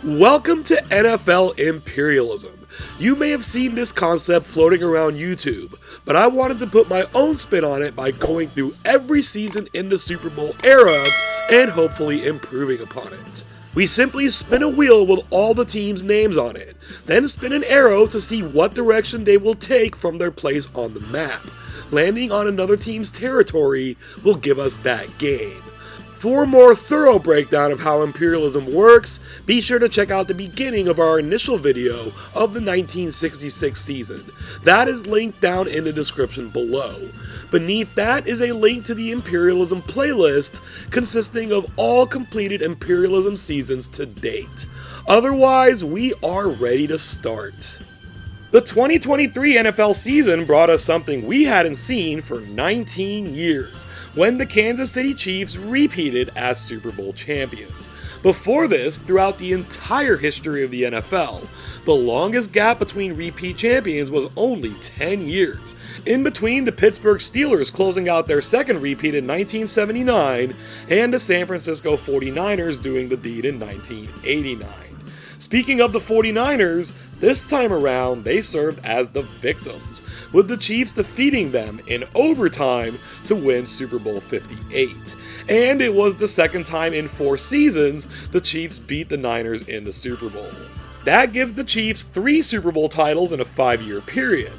Welcome to NFL Imperialism. You may have seen this concept floating around YouTube, but I wanted to put my own spin on it by going through every season in the Super Bowl era and hopefully improving upon it. We simply spin a wheel with all the teams' names on it, then spin an arrow to see what direction they will take from their place on the map. Landing on another team's territory will give us that game. For a more thorough breakdown of how imperialism works, be sure to check out the beginning of our initial video of the 1966 season. That is linked down in the description below. Beneath that is a link to the imperialism playlist consisting of all completed imperialism seasons to date. Otherwise, we are ready to start. The 2023 NFL season brought us something we hadn't seen for 19 years, when the Kansas City Chiefs repeated as Super Bowl champions. Before this, throughout the entire history of the NFL, the longest gap between repeat champions was only 10 years, in between the Pittsburgh Steelers closing out their second repeat in 1979 and the San Francisco 49ers doing the deed in 1989. Speaking of the 49ers, this time around they served as the victims, with the Chiefs defeating them in overtime to win Super Bowl 58. And it was the second time in 4 seasons the Chiefs beat the Niners in the Super Bowl. That gives the Chiefs 3 Super Bowl titles in a 5-year period.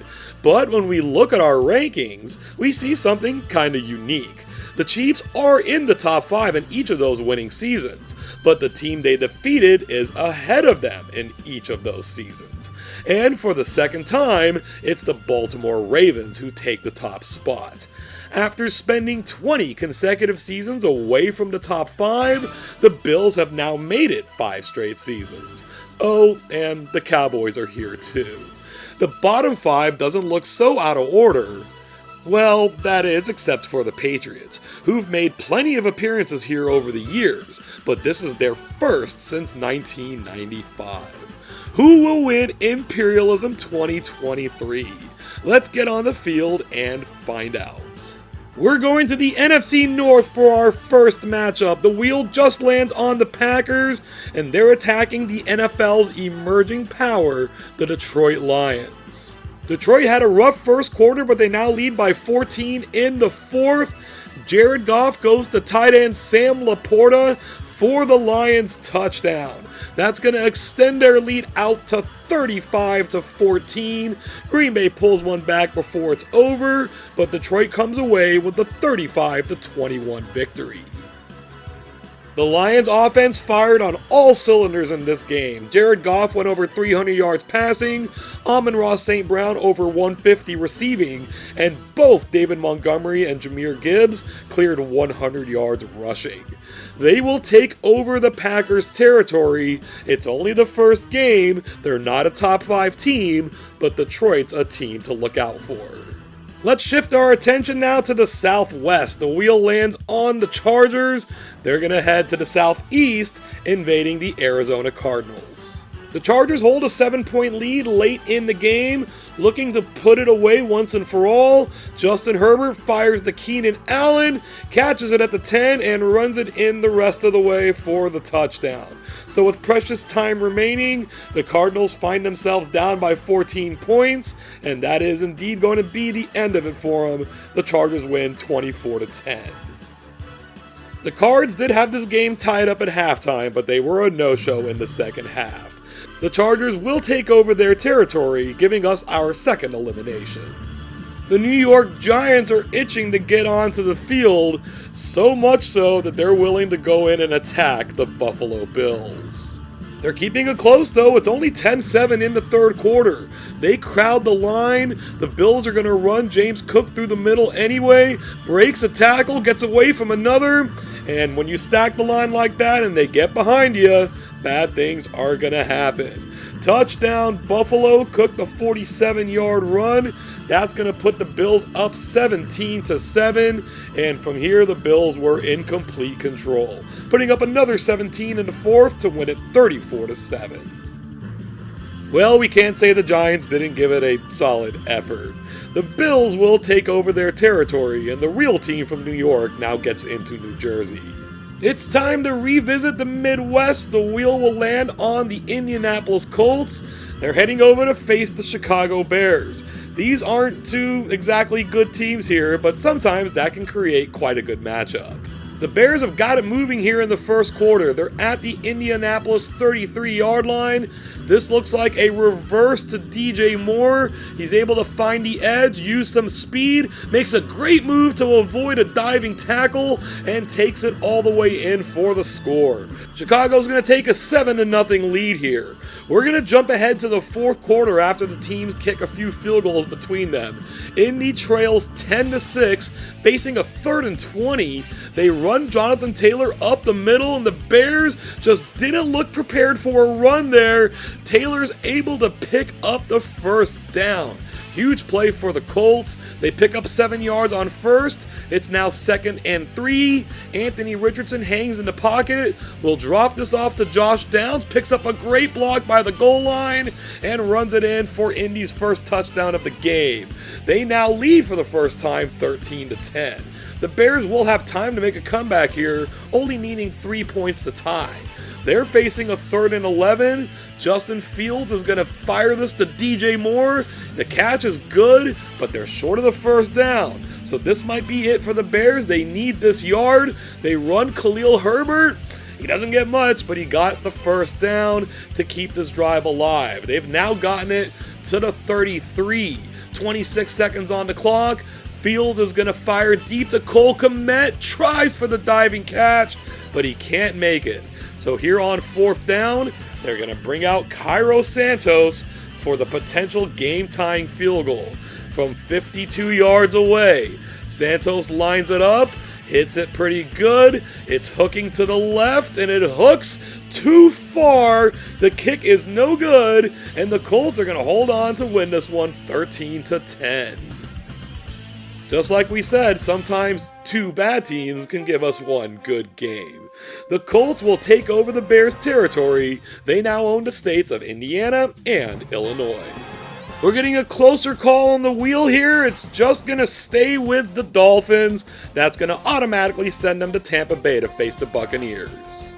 But when we look at our rankings, we see something kinda unique. The Chiefs are in the top 5 in each of those winning seasons, but the team they defeated is ahead of them in each of those seasons. And for the second time, it's the Baltimore Ravens who take the top spot. After spending 20 consecutive seasons away from the top 5, the Bills have now made it 5 straight seasons. Oh, and the Cowboys are here too. The bottom 5 doesn't look so out of order. Well, that is, except for the Patriots, who've made plenty of appearances here over the years, but this is their first since 1995. Who will win Imperialism 2023? Let's get on the field and find out. We're going to the NFC North for our first matchup. The wheel just lands on the Packers, and they're attacking the NFL's emerging power, the Detroit Lions. Detroit had a rough first quarter, but they now lead by 14 in the fourth. Jared Goff goes to tight end Sam Laporta for the Lions touchdown. That's going to extend their lead out to 35-14. Green Bay pulls one back before it's over, but Detroit comes away with the 35-21 victory. The Lions offense fired on all cylinders in this game. Jared Goff went over 300 yards passing, Amon-Ra St. Brown over 150 receiving, and both David Montgomery and Jahmyr Gibbs cleared 100 yards rushing. They will take over the Packers' territory. It's only the first game, they're not a top 5 team, but Detroit's a team to look out for. Let's shift our attention now to the Southwest. The wheel lands on the Chargers. They're going to head to the Southeast, invading the Arizona Cardinals. The Chargers hold a 7-point lead late in the game, looking to put it away once and for all. Justin Herbert fires the Keenan Allen, catches it at the 10, and runs it in the rest of the way for the touchdown. So with precious time remaining, the Cardinals find themselves down by 14 points, and that is indeed going to be the end of it for them. The Chargers win 24-10. The Cards did have this game tied up at halftime, but they were a no-show in the second half. The Chargers will take over their territory, giving us our second elimination. The New York Giants are itching to get onto the field, so much so that they're willing to go in and attack the Buffalo Bills. They're keeping it close though, it's only 10-7 in the third quarter. They crowd the line, the Bills are going to run James Cook through the middle anyway, breaks a tackle, gets away from another, and when you stack the line like that and they get behind you, bad things are going to happen. Touchdown, Buffalo. Cook the 47-yard run. That's going to put the Bills up 17-7, and from here the Bills were in complete control, putting up another 17 in the fourth to win it 34-7. Well, we can't say the Giants didn't give it a solid effort. The Bills will take over their territory, and the real team from New York now gets into New Jersey. It's time to revisit the Midwest. The wheel will land on the Indianapolis Colts. They're heading over to face the Chicago Bears. These aren't two exactly good teams here, but sometimes that can create quite a good matchup. The Bears have got it moving here in the first quarter. They're at the Indianapolis 33-yard line. This looks like a reverse to DJ Moore. He's able to find the edge, use some speed, makes a great move to avoid a diving tackle, and takes it all the way in for the score. Chicago's going to take a 7-0 lead here. We're going to jump ahead to the fourth quarter after the teams kick a few field goals between them. Indy trails 10-6, facing a 3rd and 20. They run Jonathan Taylor up the middle, and the Bears just didn't look prepared for a run there. Taylor's able to pick up the first down. Huge play for the Colts. They pick up 7 yards on first. It's now 2nd and 3. Anthony Richardson hangs in the pocket. Will drop this off to Josh Downs. Picks up a great block by the goal line and runs it in for Indy's first touchdown of the game. They now lead for the first time 13-10. The Bears will have time to make a comeback here, only needing 3 points to tie. They're facing a 3rd and 11. Justin Fields is going to fire this to DJ Moore. The catch is good, but they're short of the first down. So this might be it for the Bears. They need this yard. They run Khalil Herbert. He doesn't get much, but he got the first down to keep this drive alive. They've now gotten it to the 33. 26 seconds on the clock. Fields is going to fire deep to Cole Kmet. Tries for the diving catch, but he can't make it. So here on 4th down, they're going to bring out Cairo Santos for the potential game-tying field goal from 52 yards away. Santos lines it up, hits it pretty good. It's hooking to the left, and it hooks too far. The kick is no good, and the Colts are going to hold on to win this one 13-10. Just like we said, sometimes 2 bad teams can give us 1 good game. The Colts will take over the Bears' territory. They now own the states of Indiana and Illinois. We're getting a closer call on the wheel here. It's just going to stay with the Dolphins. That's going to automatically send them to Tampa Bay to face the Buccaneers.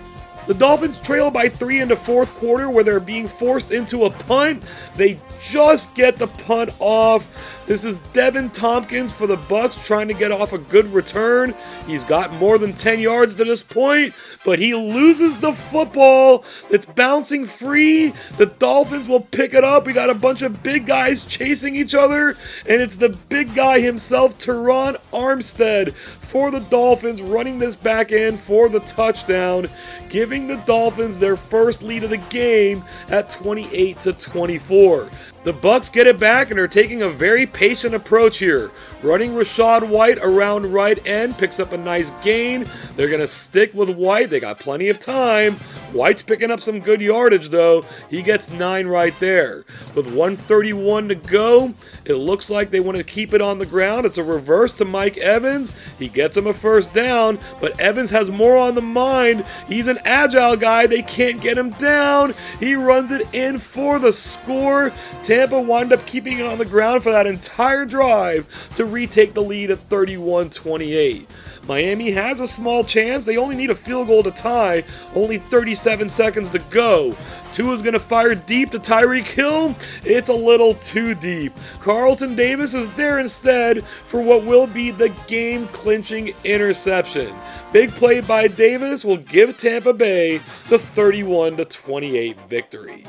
The Dolphins trail by 3 in the fourth quarter, where they're being forced into a punt. They just get the punt off. This is Devin Tompkins for the Bucs trying to get off a good return. He's got more than 10 yards to this point, but he loses the football. It's bouncing free. The Dolphins will pick it up. We got a bunch of big guys chasing each other, and it's the big guy himself, Teron Armstead, for the Dolphins, running this back in for the touchdown, giving the Dolphins their first lead of the game at 28-24. The Bucs get it back and are taking a very patient approach here. Running Rachaad White around right end, picks up a nice gain. They're going to stick with White. They got plenty of time. White's picking up some good yardage, though. He gets 9 right there. With 1:31 to go, it looks like they want to keep it on the ground. It's a reverse to Mike Evans. He gets him a first down, but Evans has more on the mind. He's an agile guy. They can't get him down. He runs it in for the score. Tampa wound up keeping it on the ground for that entire drive to retake the lead at 31-28. Miami has a small chance. They only need a field goal to tie. Only 37 seconds to go. Tua's going to fire deep to Tyreek Hill. It's a little too deep. Carlton Davis is there instead for what will be the game-clinching interception. Big play by Davis will give Tampa Bay the 31-28 victory.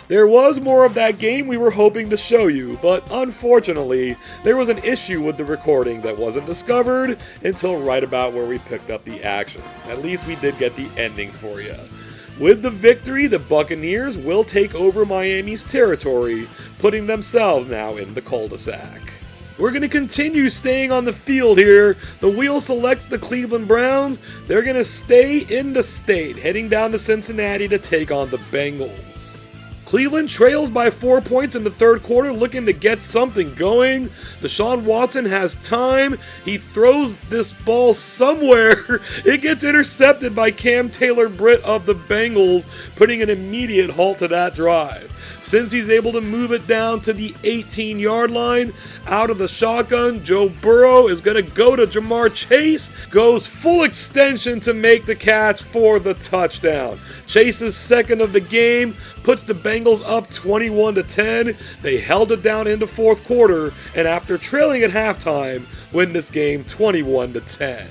There was more of that game we were hoping to show you, but unfortunately, there was an issue with the recording that wasn't discovered until right about where we picked up the action. At least we did get the ending for you. With the victory, the Buccaneers will take over Miami's territory, putting themselves now in the cul-de-sac. We're going to continue staying on the field here. The wheel selects the Cleveland Browns. They're going to stay in the state, heading down to Cincinnati to take on the Bengals. Cleveland trails by 4 points in the third quarter, looking to get something going. Deshaun Watson has time. He throws this ball somewhere. It gets intercepted by Cam Taylor-Britt of the Bengals, putting an immediate halt to that drive. Since he's able to move it down to the 18-yard line, out of the shotgun, Joe Burrow is going to go to Jamar Chase, goes full extension to make the catch for the touchdown. Chase's second of the game puts the Bengals up 21-10. They held it down into fourth quarter, and after trailing at halftime, win this game 21-10.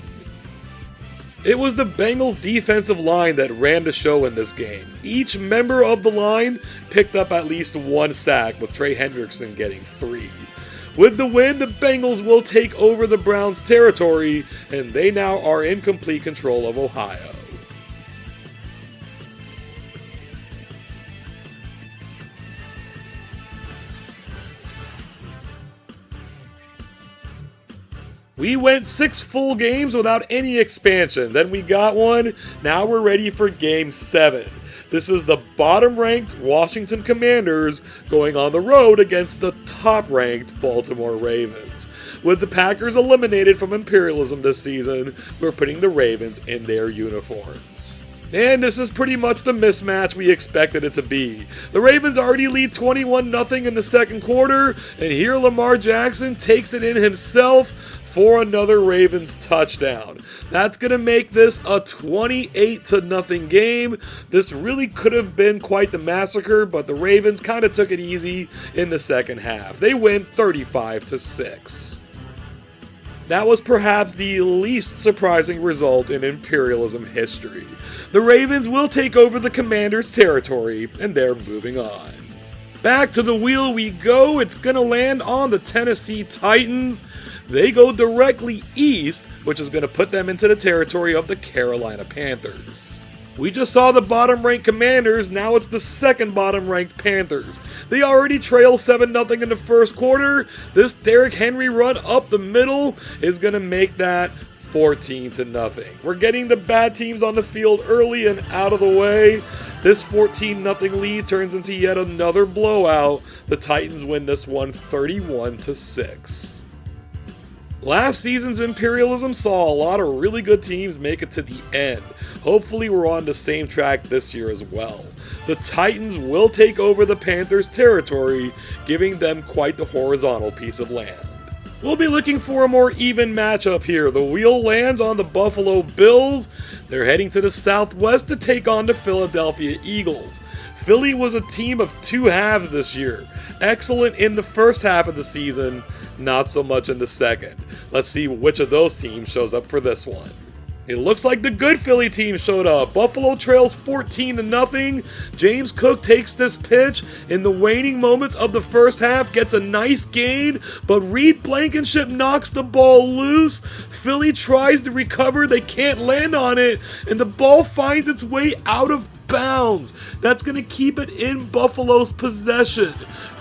It was the Bengals' defensive line that ran the show in this game. Each member of the line picked up at least one sack, with Trey Hendrickson getting 3. With the win, the Bengals will take over the Browns' territory, and they now are in complete control of Ohio. We went 6 full games without any expansion. Then we got one. Now we're ready for Game 7. This is the bottom-ranked Washington Commanders going on the road against the top-ranked Baltimore Ravens. With the Packers eliminated from Imperialism this season, we're putting the Ravens in their uniforms. And this is pretty much the mismatch we expected it to be. The Ravens already lead 21-0 in the second quarter, and here Lamar Jackson takes it in himself for another Ravens touchdown. That's going to make this a 28-0 game. This really could have been quite the massacre, but the Ravens kind of took it easy in the second half. They win 35-6. That was perhaps the least surprising result in Imperialism history. The Ravens will take over the Commanders' territory, and they're moving on. Back to the wheel we go. It's going to land on the Tennessee Titans. They go directly east, which is going to put them into the territory of the Carolina Panthers. We just saw the bottom-ranked Commanders, now it's the second bottom-ranked Panthers. They already trail 7-0 in the first quarter. This Derrick Henry run up the middle is going to make that 14-0. We're getting the bad teams on the field early and out of the way. This 14-0 lead turns into yet another blowout. The Titans win this one 31-6. Last season's Imperialism saw a lot of really good teams make it to the end. Hopefully we're on the same track this year as well. The Titans will take over the Panthers' territory, giving them quite the horizontal piece of land. We'll be looking for a more even matchup here. The wheel lands on the Buffalo Bills. They're heading to the Southwest to take on the Philadelphia Eagles. Philly was a team of two halves this year. Excellent in the first half of the season, not so much in the second. Let's see which of those teams shows up for this one. It looks like the good Philly team showed up. Buffalo trails 14-0. James Cook takes this pitch in the waning moments of the first half, gets a nice gain, but Reed Blankenship knocks the ball loose. Philly tries to recover, they can't land on it, and the ball finds its way out of bounds. That's going to keep it in Buffalo's possession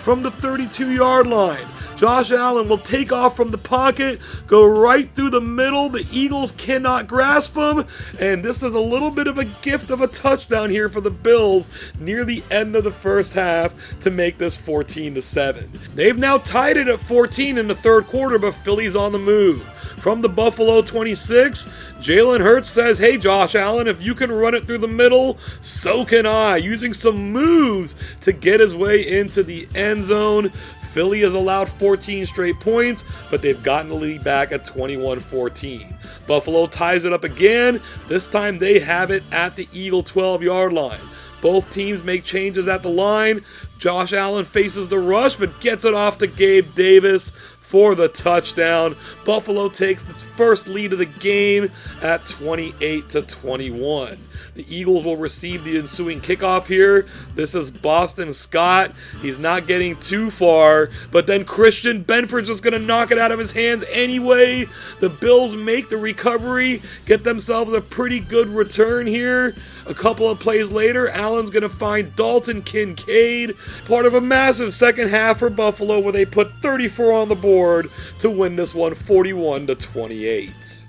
from the 32-yard line. Josh Allen will take off from the pocket, go right through the middle. The Eagles cannot grasp him, and this is a little bit of a gift of a touchdown here for the Bills near the end of the first half to make this 14-7. They've now tied it at 14 in the third quarter, but Philly's on the move. From the Buffalo 26, Jalen Hurts says, hey Josh Allen, if you can run it through the middle, so can I, using some moves to get his way into the end zone. Philly has allowed 14 straight points, but they've gotten the lead back at 21-14. Buffalo ties it up again. This time they have it at the Eagle 12-yard line. Both teams make changes at the line. Josh Allen faces the rush, but gets it off to Gabe Davis for the touchdown. Buffalo takes its first lead of the game at 28-21. The Eagles will receive the ensuing kickoff here. This is Boston Scott. He's not getting too far, but then Christian Benford's just going to knock it out of his hands anyway. The Bills make the recovery, get themselves a pretty good return here. A couple of plays later, Allen's going to find Dalton Kincaid, part of a massive second half for Buffalo where they put 34 on the board to win this one 41-28.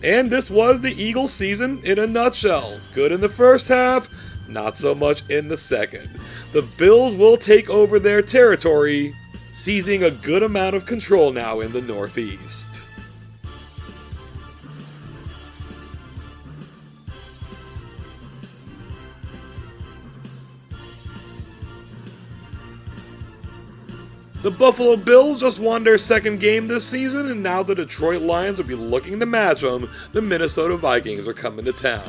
And this was the Eagles season in a nutshell. Good in the first half, Not so much in the second. The Bills will take over their territory, seizing a good amount of control now in the Northeast. The Buffalo Bills just won their second game this season, and now the Detroit Lions will be looking to match them. The Minnesota Vikings are coming to town.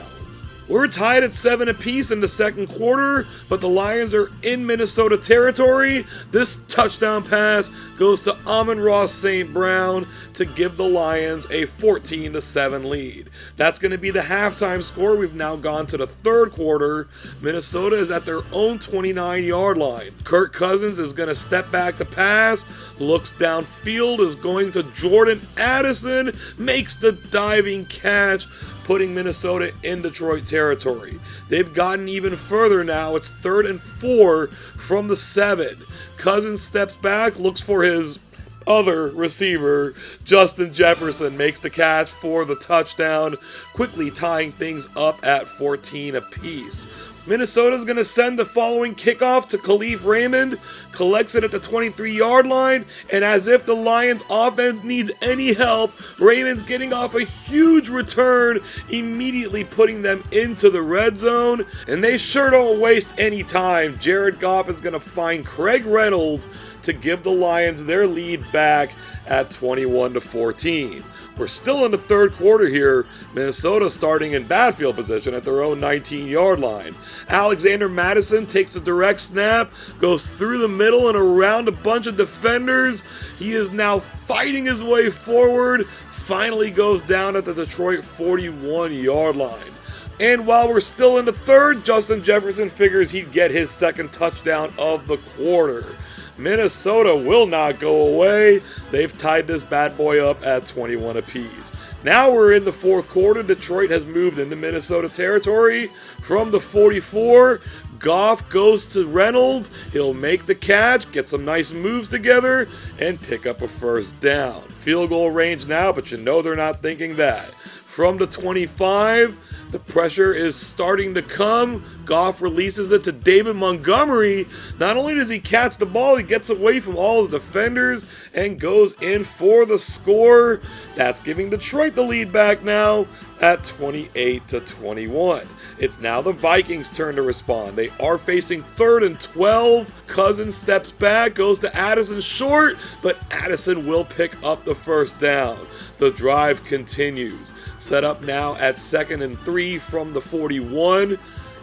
We're tied at 7 apiece in the second quarter, but the Lions are in Minnesota territory. This touchdown pass goes to Amon-Ra St. Brown to give the Lions a 14-7 lead. That's going to be the halftime score. We've now gone to the third quarter. Minnesota is at their own 29-yard line. Kirk Cousins is going to step back to pass, looks downfield, is going to Jordan Addison, makes the diving catch, putting Minnesota in Detroit territory. They've gotten even further now. It's 3rd and 4 from the 7. Cousins steps back, looks for his other receiver. Justin Jefferson makes the catch for the touchdown, quickly tying things up at 14 apiece. Minnesota's going to send the following kickoff to Khalif Raymond, collects it at the 23-yard line, and as if the Lions offense needs any help, Raymond's getting off a huge return, immediately putting them into the red zone, and they sure don't waste any time. Jared Goff is going to find Craig Reynolds to give the Lions their lead back at 21-14. We're still in the third quarter here. Minnesota starting in bad field position at their own 19-yard line. Alexander Mattison takes a direct snap, goes through the middle and around a bunch of defenders. He is now fighting his way forward, finally goes down at the Detroit 41-yard line. And while we're still in the third, Justin Jefferson figures he'd get his second touchdown of the quarter. Minnesota will not go away. They've tied this bad boy up at 21 apiece. Now we're in the fourth quarter. Detroit has moved into Minnesota territory from the 44. Goff goes to Reynolds. He'll make the catch, get some nice moves together, and pick up a first down. Field goal range now, but you know they're not thinking that. From the 25, the pressure is starting to come. Goff releases it to David Montgomery. Not only does he catch the ball, he gets away from all his defenders and goes in for the score. That's giving Detroit the lead back now at 28-21. It's now the Vikings' turn to respond. They are facing 3rd and 12. Cousins steps back, goes to Addison short, but Addison will pick up the first down. The drive continues. Set up now at 2nd and 3 from the 41.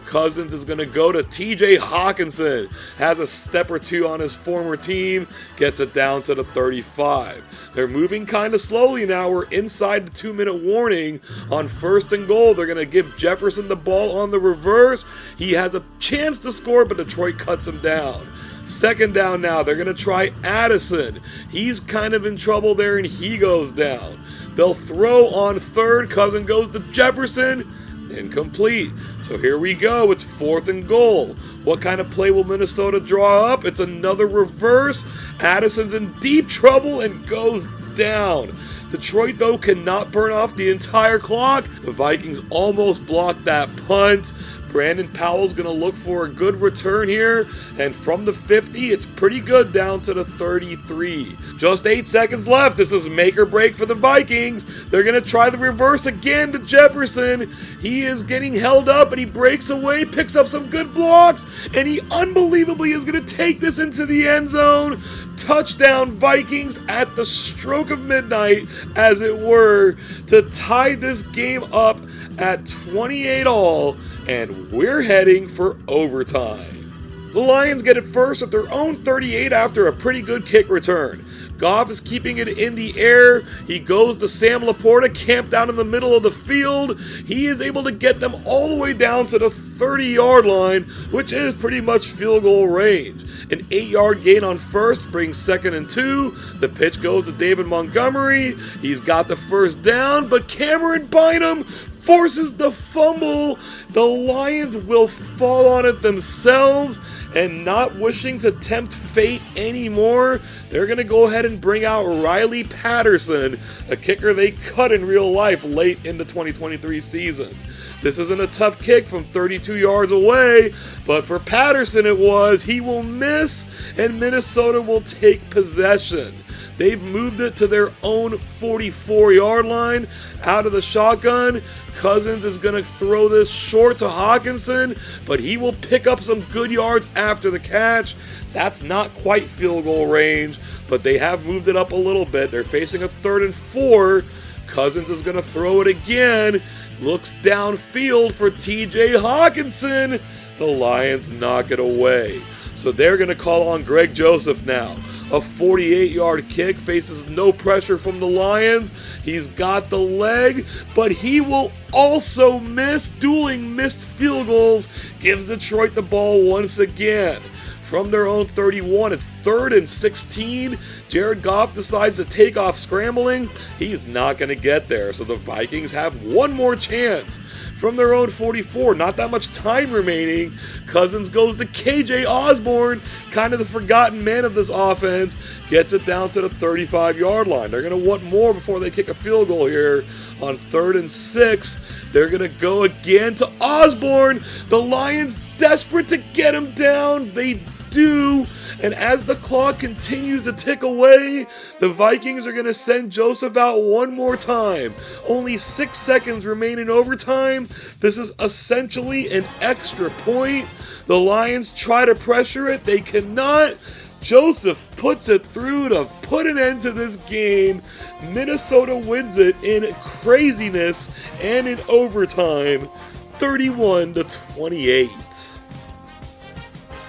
Cousins is going to go to TJ Hawkinson. Has a step or two on his former team. Gets it down to the 35. They're moving kind of slowly now. We're inside the 2-minute warning. On 1st and goal, they're going to give Jefferson the ball on the reverse. He has a chance to score, but Detroit cuts him down. 2nd down now. They're going to try Addison. He's kind of in trouble there, and he goes down. They'll throw on 3rd. Cousins goes to Jefferson. Incomplete. So here we go. It's 4th and goal. What kind of play will Minnesota draw up? It's another reverse. Addison's in deep trouble and goes down. Detroit, though, cannot burn off the entire clock. The Vikings almost blocked that punt. Brandon Powell's going to look for a good return here, and from the 50, it's pretty good down to the 33. Just 8 seconds left. This is make or break for the Vikings. They're going to try the reverse again to Jefferson. He is getting held up, and he breaks away, picks up some good blocks, and he unbelievably is going to take this into the end zone. Touchdown Vikings at the stroke of midnight, as it were, to tie this game up at 28 all. And we're heading for overtime. The Lions get it first at their own 38 after a pretty good kick return. Goff is keeping it in the air. He goes to Sam Laporta, camped down in the middle of the field. He is able to get them all the way down to the 30-yard line, which is pretty much field goal range. An 8-yard gain on 1st brings 2nd and 2. The pitch goes to David Montgomery. He's got the first down, but Cameron Bynum forces the fumble. The Lions will fall on it themselves, and not wishing to tempt fate anymore, they're going to go ahead and bring out Riley Patterson, a kicker they cut in real life late in the 2023 season. This isn't a tough kick from 32 yards away, but for Patterson it was. He will miss, and Minnesota will take possession. They've moved it to their own 44-yard line out of the shotgun. Cousins is going to throw this short to Hockenson, but he will pick up some good yards after the catch. That's not quite field goal range, but they have moved it up a little bit. They're facing a 3rd and 4. Cousins is going to throw it again. Looks downfield for TJ Hockenson. The Lions knock it away. So they're going to call on Greg Joseph now. A 48-yard kick, faces no pressure from the Lions. He's got the leg, but he will also miss. Dueling missed field goals gives Detroit the ball once again. From their own 31, it's 3rd and 16. Jared Goff decides to take off scrambling. He's not going to get there, so the Vikings have one more chance. From their own 44, not that much time remaining. Cousins goes to KJ Osborne, kind of the forgotten man of this offense, gets it down to the 35-yard line. They're going to want more before they kick a field goal here. On 3rd and 6, they're going to go again to Osborne. The Lions desperate to get him down. They do. And as the clock continues to tick away, the Vikings are going to send Joseph out one more time. Only 6 seconds remain in overtime. This is essentially an extra point. The Lions try to pressure it. They cannot. Joseph puts it through to put an end to this game. Minnesota wins it in craziness and in overtime, 31-28.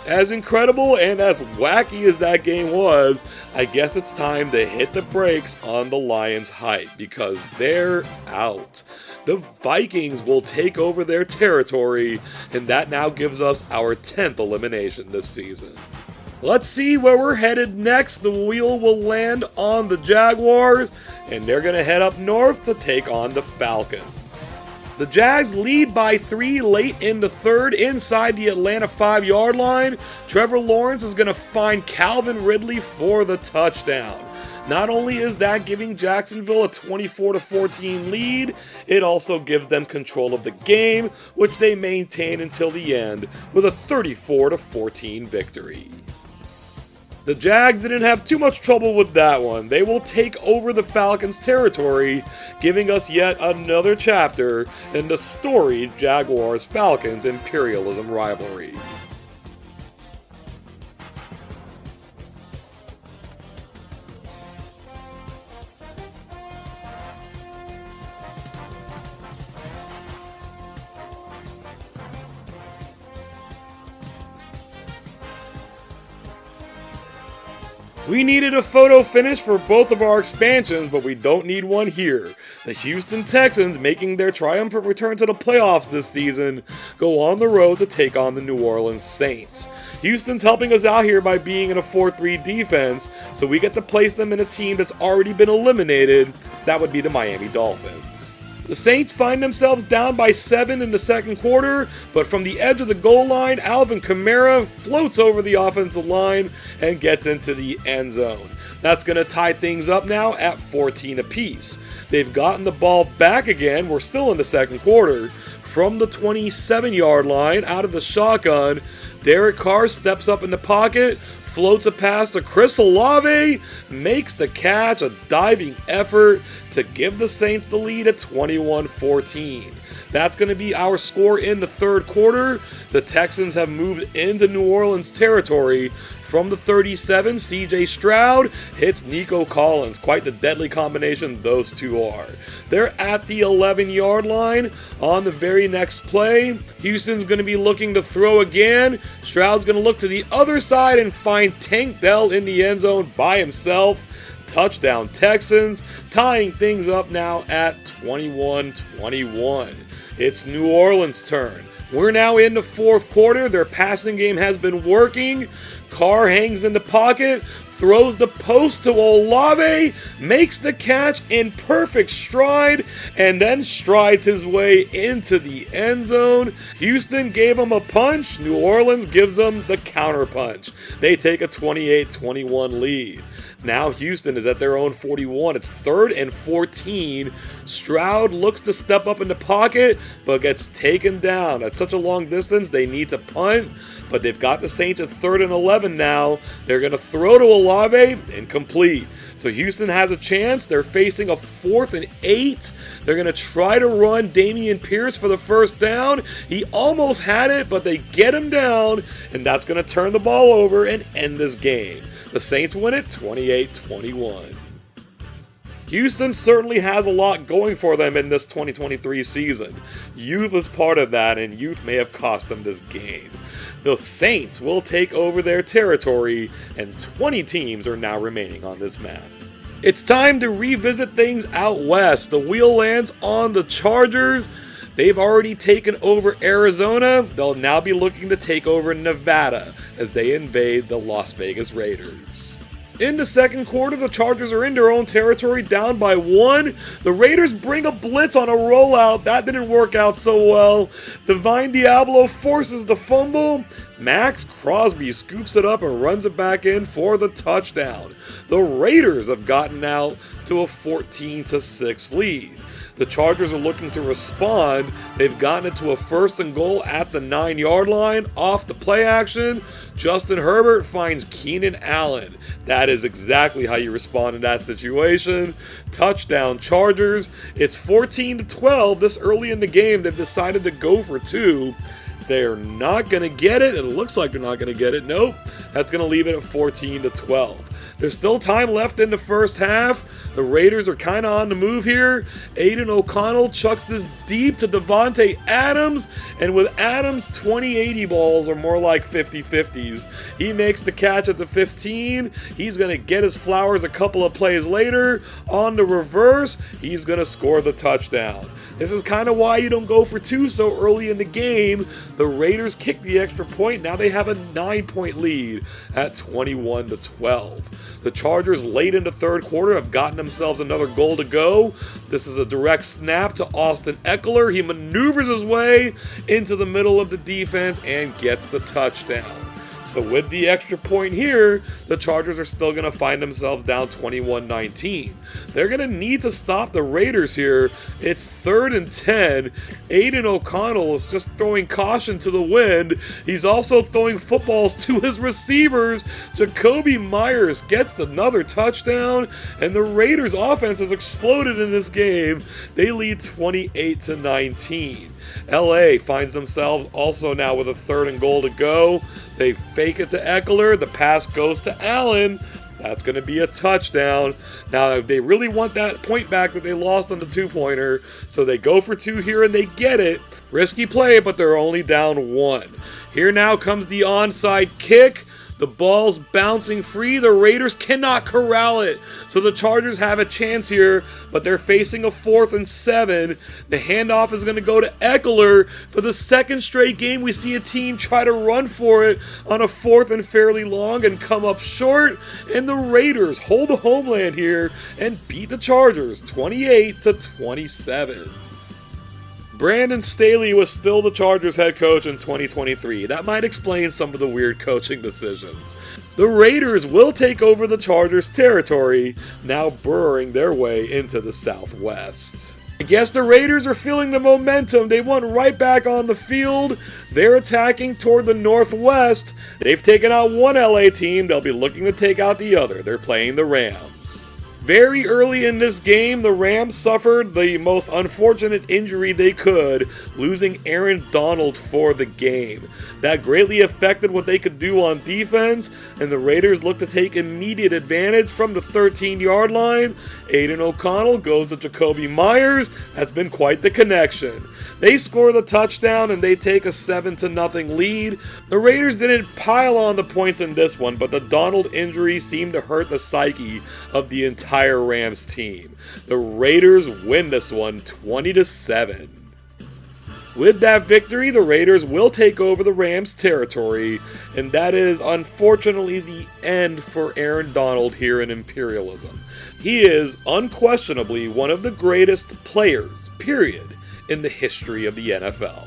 As incredible and as wacky as that game was, I guess it's time to hit the brakes on the Lions' hype because they're out. The Vikings will take over their territory, and that now gives us our 10th elimination this season. Let's see where we're headed next. The wheel will land on the Jaguars, and they're going to head up north to take on the Falcons. The Jags lead by 3 late in the 3rd inside the Atlanta 5-yard line. Trevor Lawrence is going to find Calvin Ridley for the touchdown. Not only is that giving Jacksonville a 24-14 lead, it also gives them control of the game, which they maintain until the end with a 34-14 victory. The Jags didn't have too much trouble with that one. They will take over the Falcons' territory, giving us yet another chapter in the storied Jaguars-Falcons imperialism rivalry. We needed a photo finish for both of our expansions, but we don't need one here. The Houston Texans, making their triumphant return to the playoffs this season, go on the road to take on the New Orleans Saints. Houston's helping us out here by being in a 4-3 defense, so we get to place them in a team that's already been eliminated. That would be the Miami Dolphins. The Saints find themselves down by 7 in the second quarter, but from the edge of the goal line, Alvin Kamara floats over the offensive line and gets into the end zone. That's going to tie things up now at 14 apiece. They've gotten the ball back again. We're still in the second quarter. From the 27-yard line, out of the shotgun, Derek Carr steps up in the pocket, floats a pass to Chris Olave, makes the catch, a diving effort to give the Saints the lead at 21-14. That's going to be our score in the third quarter. The Texans have moved into New Orleans territory. From the 37, CJ Stroud hits Nico Collins. Quite the deadly combination those two are. They're at the 11-yard line. On the very next play, Houston's going to be looking to throw again. Stroud's going to look to the other side and find Tank Dell in the end zone by himself. Touchdown Texans, tying things up now at 21-21. It's New Orleans' turn. We're now in the fourth quarter. Their passing game has been working. Carr hangs in the pocket, throws the post to Olave, makes the catch in perfect stride, and then strides his way into the end zone. Houston gave him a punch. New Orleans gives them the counter punch. They take a 28-21 lead. Now Houston is at their own 41. It's 3rd and 14. Stroud looks to step up in the pocket, but gets taken down. At such a long distance, they need to punt, but they've got the Saints at 3rd and 11 now. They're going to throw to Olave, incomplete. So Houston has a chance. They're facing a 4th and 8. They're going to try to run Dameon Pierce for the first down. He almost had it, but they get him down, and that's going to turn the ball over and end this game. The Saints win it 28-21. Houston certainly has a lot going for them in this 2023 season. Youth is part of that, and youth may have cost them this game. The Saints will take over their territory, and 20 teams are now remaining on this map. It's time to revisit things out west. The wheel lands on the Chargers. They've already taken over Arizona. They'll now be looking to take over Nevada as they invade the Las Vegas Raiders. In the second quarter, the Chargers are in their own territory, down by 1. The Raiders bring a blitz on a rollout. That didn't work out so well. Divine Diablo forces the fumble. Max Crosby scoops it up and runs it back in for the touchdown. The Raiders have gotten out to a 14-6 lead. The Chargers are looking to respond. They've gotten it to a 1st and goal at the 9-yard line off the play action. Justin Herbert finds Keenan Allen. That is exactly how you respond in that situation. Touchdown Chargers. It's 14-12. This early in the game, they've decided to go for 2. They're not going to get it. It looks like they're not going to get it. Nope. That's going to leave it at 14-12. There's still time left in the first half. The Raiders are kind of on the move here. Aiden O'Connell chucks this deep to Devontae Adams, and with Adams, 20-80 balls are more like 50-50s. He makes the catch at the 15. He's going to get his flowers a couple of plays later. On the reverse, he's going to score the touchdown. This is kind of why you don't go for 2 so early in the game. The Raiders kick the extra point. Now they have a 9-point lead at 21-12. The Chargers late in the third quarter have gotten themselves another goal to go. This is a direct snap to Austin Eckler. He maneuvers his way into the middle of the defense and gets the touchdown. So with the extra point here, the Chargers are still going to find themselves down 21-19. They're going to need to stop the Raiders here. It's 3rd and 10. Aiden O'Connell is just throwing caution to the wind. He's also throwing footballs to his receivers. Jacoby Myers gets another touchdown, and the Raiders' offense has exploded in this game. They lead 28-19. LA finds themselves also now with a 3rd and goal to go. They fake it to Eckler. The pass goes to Allen. That's going to be a touchdown. Now, they really want that point back that they lost on the 2-pointer. So they go for 2 here and they get it. Risky play, but they're only down 1. Here now comes the onside kick. The ball's bouncing free. The Raiders cannot corral it. So the Chargers have a chance here, but they're facing a 4th and 7. The handoff is going to go to Eckler. For the second straight game, we see a team try to run for it on a 4th and fairly long and come up short. And the Raiders hold the homeland here and beat the Chargers 28-27. Brandon Staley was still the Chargers head coach in 2023. That might explain some of the weird coaching decisions. The Raiders will take over the Chargers' territory, now burrowing their way into the Southwest. I guess the Raiders are feeling the momentum. They went right back on the field. They're attacking toward the northwest. They've taken out one LA team. They'll be looking to take out the other. They're playing the Rams. Very early in this game, the Rams suffered the most unfortunate injury they could, losing Aaron Donald for the game. That greatly affected what they could do on defense, and the Raiders look to take immediate advantage from the 13-yard line. Aiden O'Connell goes to Jacoby Myers. That's been quite the connection. They score the touchdown and they take a 7-0 lead. The Raiders didn't pile on the points in this one, but the Donald injury seemed to hurt the psyche of the entire Rams team. The Raiders win this one 20-7. With that victory, the Raiders will take over the Rams' territory, and that is unfortunately the end for Aaron Donald here in Imperialism. He is unquestionably one of the greatest players, period, in the history of the NFL.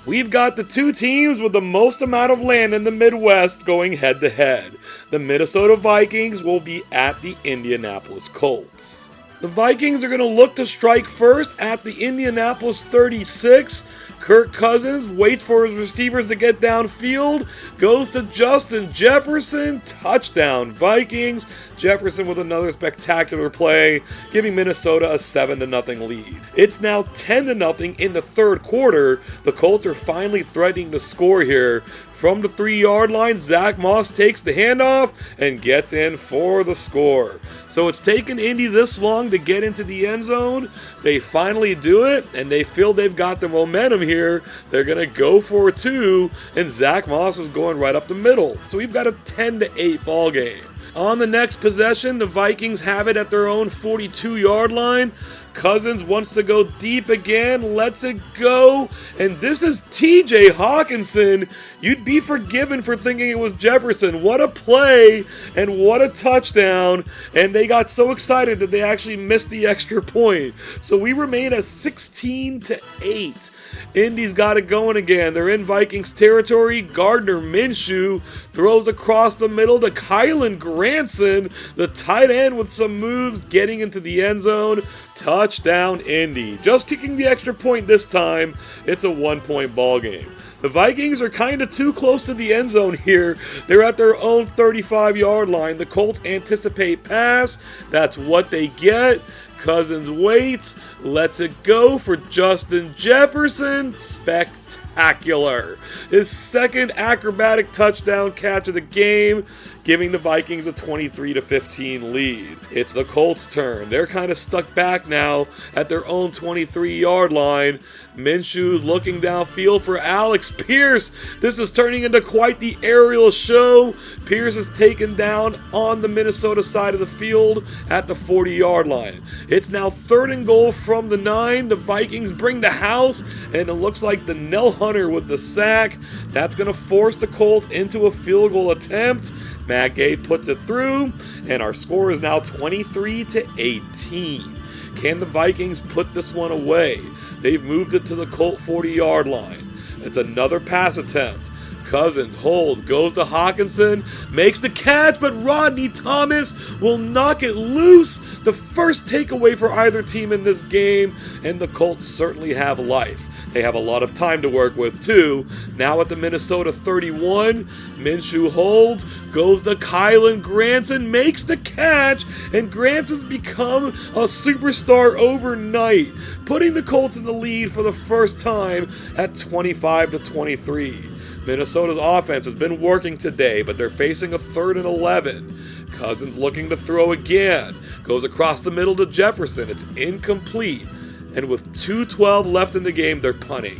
We've got the two teams with the most amount of land in the Midwest going head-to-head. The Minnesota Vikings will be at the Indianapolis Colts. The Vikings are going to look to strike first at the Indianapolis 36. Kirk Cousins waits for his receivers to get downfield, goes to Justin Jefferson, touchdown Vikings. Jefferson with another spectacular play, giving Minnesota a 7-0 lead. It's now 10-0 in the third quarter. The Colts are finally threatening to score here. From the 3-yard line, Zach Moss takes the handoff and gets in for the score. So it's taken Indy this long to get into the end zone. They finally do it, and they feel they've got the momentum here. They're going to go for two, and Zach Moss is going right up the middle. So we've got a 10-8 ball game. On the next possession, the Vikings have it at their own 42-yard line. Cousins wants to go deep again, lets it go, and this is TJ Hawkinson. You'd be forgiven for thinking it was Jefferson. What a play and what a touchdown, and they got so excited that they actually missed the extra point. So we remain at 16-8. Indy's got it going again. They're in Vikings territory. Gardner Minshew throws across the middle to Kylen Granson, the tight end with some moves, getting into the end zone. Touchdown Indy. Just kicking the extra point this time. It's a 1-point ball game. The Vikings are kind of too close to the end zone here. They're at their own 35-yard line. The Colts anticipate pass. That's what they get. Cousins waits, lets it go for Justin Jefferson. Spectacular. His second acrobatic touchdown catch of the game, giving the Vikings a 23-15 lead. It's the Colts' turn. They're kind of stuck back now at their own 23-yard line. Minshew looking downfield for Alex Pierce. This is turning into quite the aerial show. Pierce is taken down on the Minnesota side of the field at the 40-yard line. It's now 3rd and goal from the 9. The Vikings bring the house, and it looks like the Nell Hunter with the sack. That's going to force the Colts into a field goal attempt. Matt Gay puts it through, and our score is now 23-18. Can the Vikings put this one away? They've moved it to the Colt 40-yard line. It's another pass attempt. Cousins holds, goes to Hawkinson, makes the catch, but Rodney Thomas will knock it loose. The first takeaway for either team in this game, and the Colts certainly have life. They have a lot of time to work with, too. Now at the Minnesota 31, Minshew holds, goes to Kylen Granson, makes the catch, and Granson's become a superstar overnight, putting the Colts in the lead for the first time at 25-23. Minnesota's offense has been working today, but they're facing a 3rd and 11. Cousins looking to throw again, goes across the middle to Jefferson. It's incomplete. And with 2:12 left in the game, they're punting.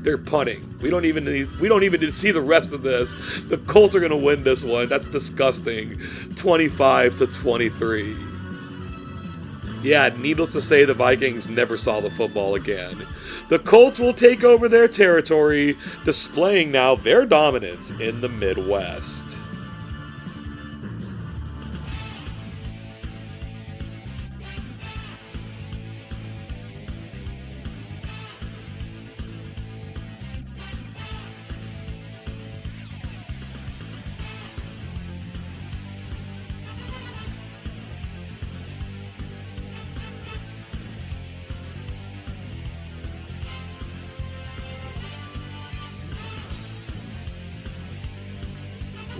They're punting. We don't even need to see the rest of this. The Colts are going to win this one. That's disgusting. 25-23. Yeah, needless to say, the Vikings never saw the football again. The Colts will take over their territory, displaying now their dominance in the Midwest.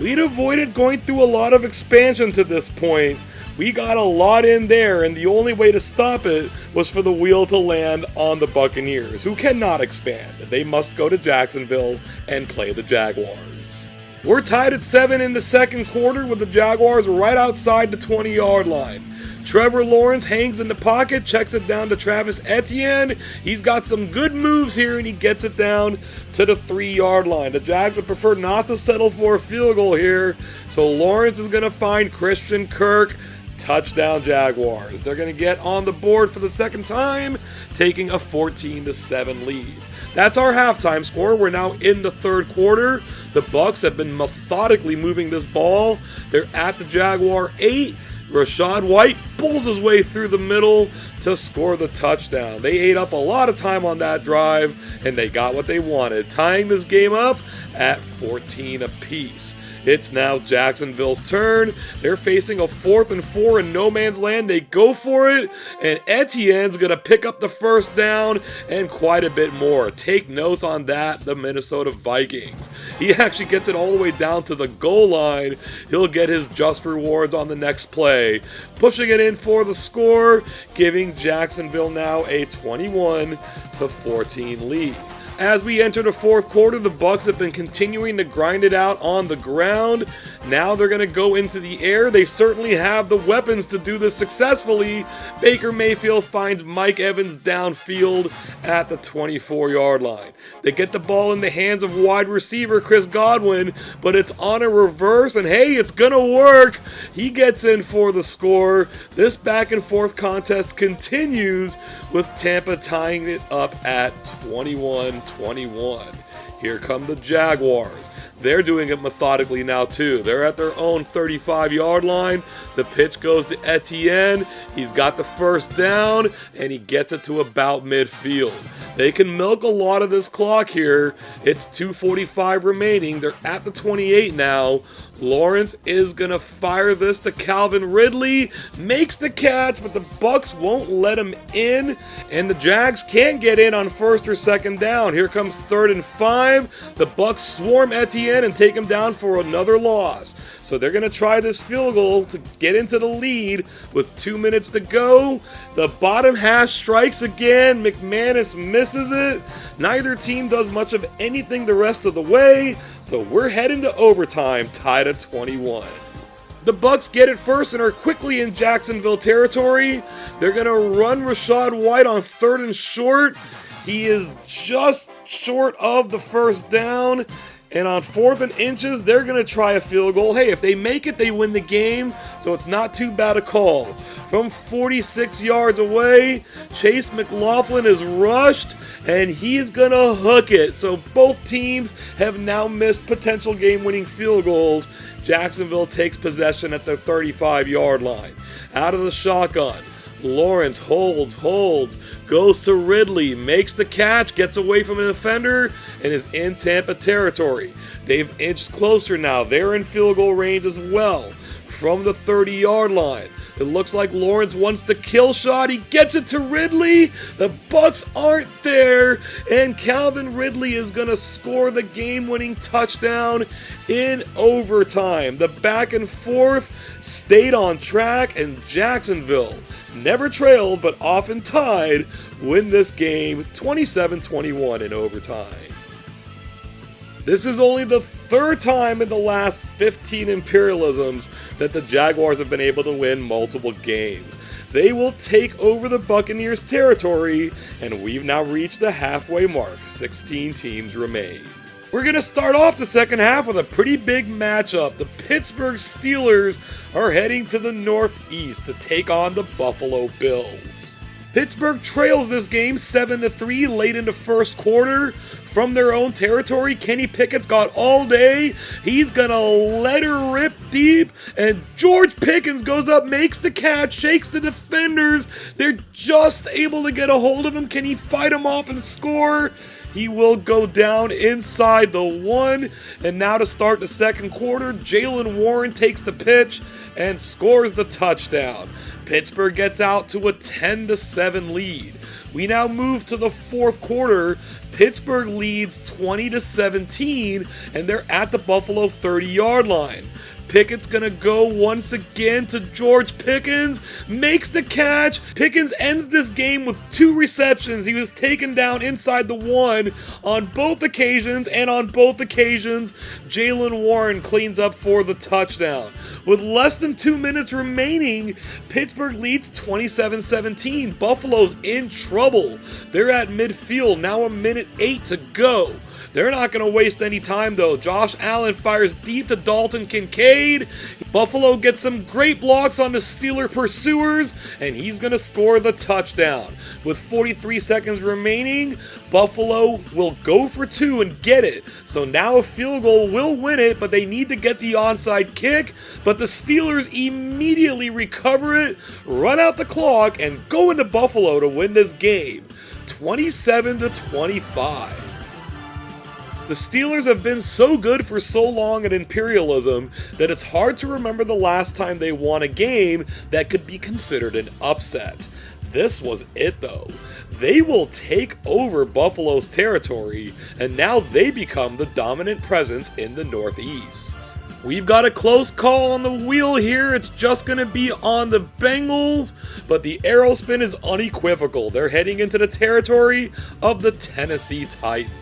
We'd avoided going through a lot of expansion to this point. We got a lot in there, and the only way to stop it was for the wheel to land on the Buccaneers, who cannot expand. They must go to Jacksonville and play the Jaguars. We're tied at 7 in the second quarter with the Jaguars right outside the 20-yard line. Trevor Lawrence hangs in the pocket, checks it down to Travis Etienne. He's got some good moves here, and he gets it down to the 3-yard line. The Jags would prefer not to settle for a field goal here, so Lawrence is going to find Christian Kirk. Touchdown Jaguars. They're going to get on the board for the second time, taking a 14-7 lead. That's our halftime score. We're now in the third quarter. The Bucs have been methodically moving this ball. They're at the Jaguar 8. Rachaad White pulls his way through the middle to score the touchdown. They ate up a lot of time on that drive, and they got what they wanted, tying this game up at 14 apiece. It's now Jacksonville's turn. They're facing a 4th and 4 in no man's land. They go for it, and Etienne's going to pick up the first down and quite a bit more. Take notes on that, the Minnesota Vikings. He actually gets it all the way down to the goal line. He'll get his just rewards on the next play, pushing it in for the score, giving Jacksonville now a 21-14 lead. As we enter the fourth quarter, the Bucs have been continuing to grind it out on the ground. Now they're going to go into the air. They certainly have the weapons to do this successfully. Baker Mayfield finds Mike Evans downfield at the 24-yard line. They get the ball in the hands of wide receiver Chris Godwin, but it's on a reverse, and hey, it's going to work. He gets in for the score. This back and forth contest continues with Tampa tying it up at 21-21. Here come the Jaguars. They're doing it methodically now too. They're at their own 35-yard line. The pitch goes to Etienne. He's got the first down, and he gets it to about midfield. They can milk a lot of this clock here. It's 2:45 remaining. They're at the 28 now. Lawrence is going to fire this to Calvin Ridley. Makes the catch, but the Bucs won't let him in. And the Jags can't get in on first or second down. Here comes 3rd and 5. The Bucs swarm Etienne and take him down for another loss. So they're going to try this field goal to get into the lead with 2 minutes to go. The bottom hash strikes again. McManus misses it. Neither team does much of anything the rest of the way. So we're heading to overtime, tied at 21. The Bucs get it first and are quickly in Jacksonville territory. They're going to run Rachaad White on 3rd and short. He is just short of the first down. And on 4th and inches, they're going to try a field goal. Hey, if they make it, they win the game, so it's not too bad a call. From 46 yards away, Chase McLaughlin is rushed, and he's going to hook it. So both teams have now missed potential game-winning field goals. Jacksonville takes possession at their 35-yard line. Out of the shotgun, Lawrence holds, goes to Ridley, makes the catch, gets away from an defender, and is in Tampa territory. They've inched closer now. They're in field goal range as well. From the 30-yard line, it looks like Lawrence wants the kill shot. He gets it to Ridley. The Bucs aren't there, and Calvin Ridley is going to score the game-winning touchdown in overtime. The back and forth stayed on track, and Jacksonville, never trailed but often tied, win this game 27-21 in overtime. This is only the 3rd time in the last 15 Imperialisms that the Jaguars have been able to win multiple games. They will take over the Buccaneers' territory, and we've now reached the halfway mark. 16 teams remain. We're going to start off the second half with a pretty big matchup. The Pittsburgh Steelers are heading to the Northeast to take on the Buffalo Bills. Pittsburgh trails this game 7-3 late in the first quarter. From their own territory, Kenny Pickett's got all day. He's going to let her rip deep, and George Pickens goes up, makes the catch, shakes the defenders. They're just able to get a hold of him. Can he fight him off and score? He will go down inside the 1. And now to start the second quarter, Jaylen Warren takes the pitch and scores the touchdown. Pittsburgh gets out to a 10-7 lead. We now move to the fourth quarter. Pittsburgh leads 20-17, and they're at the Buffalo 30-yard line. Pickett's gonna go once again to George Pickens, makes the catch. Pickens ends this game with 2 receptions. He was taken down inside the 1 on both occasions, and on both occasions, Jaylen Warren cleans up for the touchdown. With less than 2 minutes remaining, Pittsburgh leads 27-17. Buffalo's in trouble. They're at midfield, now 1:08 to go. They're not going to waste any time though. Josh Allen fires deep to Dalton Kincaid. Buffalo gets some great blocks on the Steeler pursuers, and he's going to score the touchdown. With 43 seconds remaining, Buffalo will go for 2 and get it. So now a field goal will win it, but they need to get the onside kick. But the Steelers immediately recover it, run out the clock, and go into Buffalo to win this game, 27-25. The Steelers have been so good for so long at Imperialism that it's hard to remember the last time they won a game that could be considered an upset. This was it though. They will take over Buffalo's territory, and now they become the dominant presence in the Northeast. We've got a close call on the wheel here. It's just going to be on the Bengals, but the arrow spin is unequivocal. They're heading into the territory of the Tennessee Titans.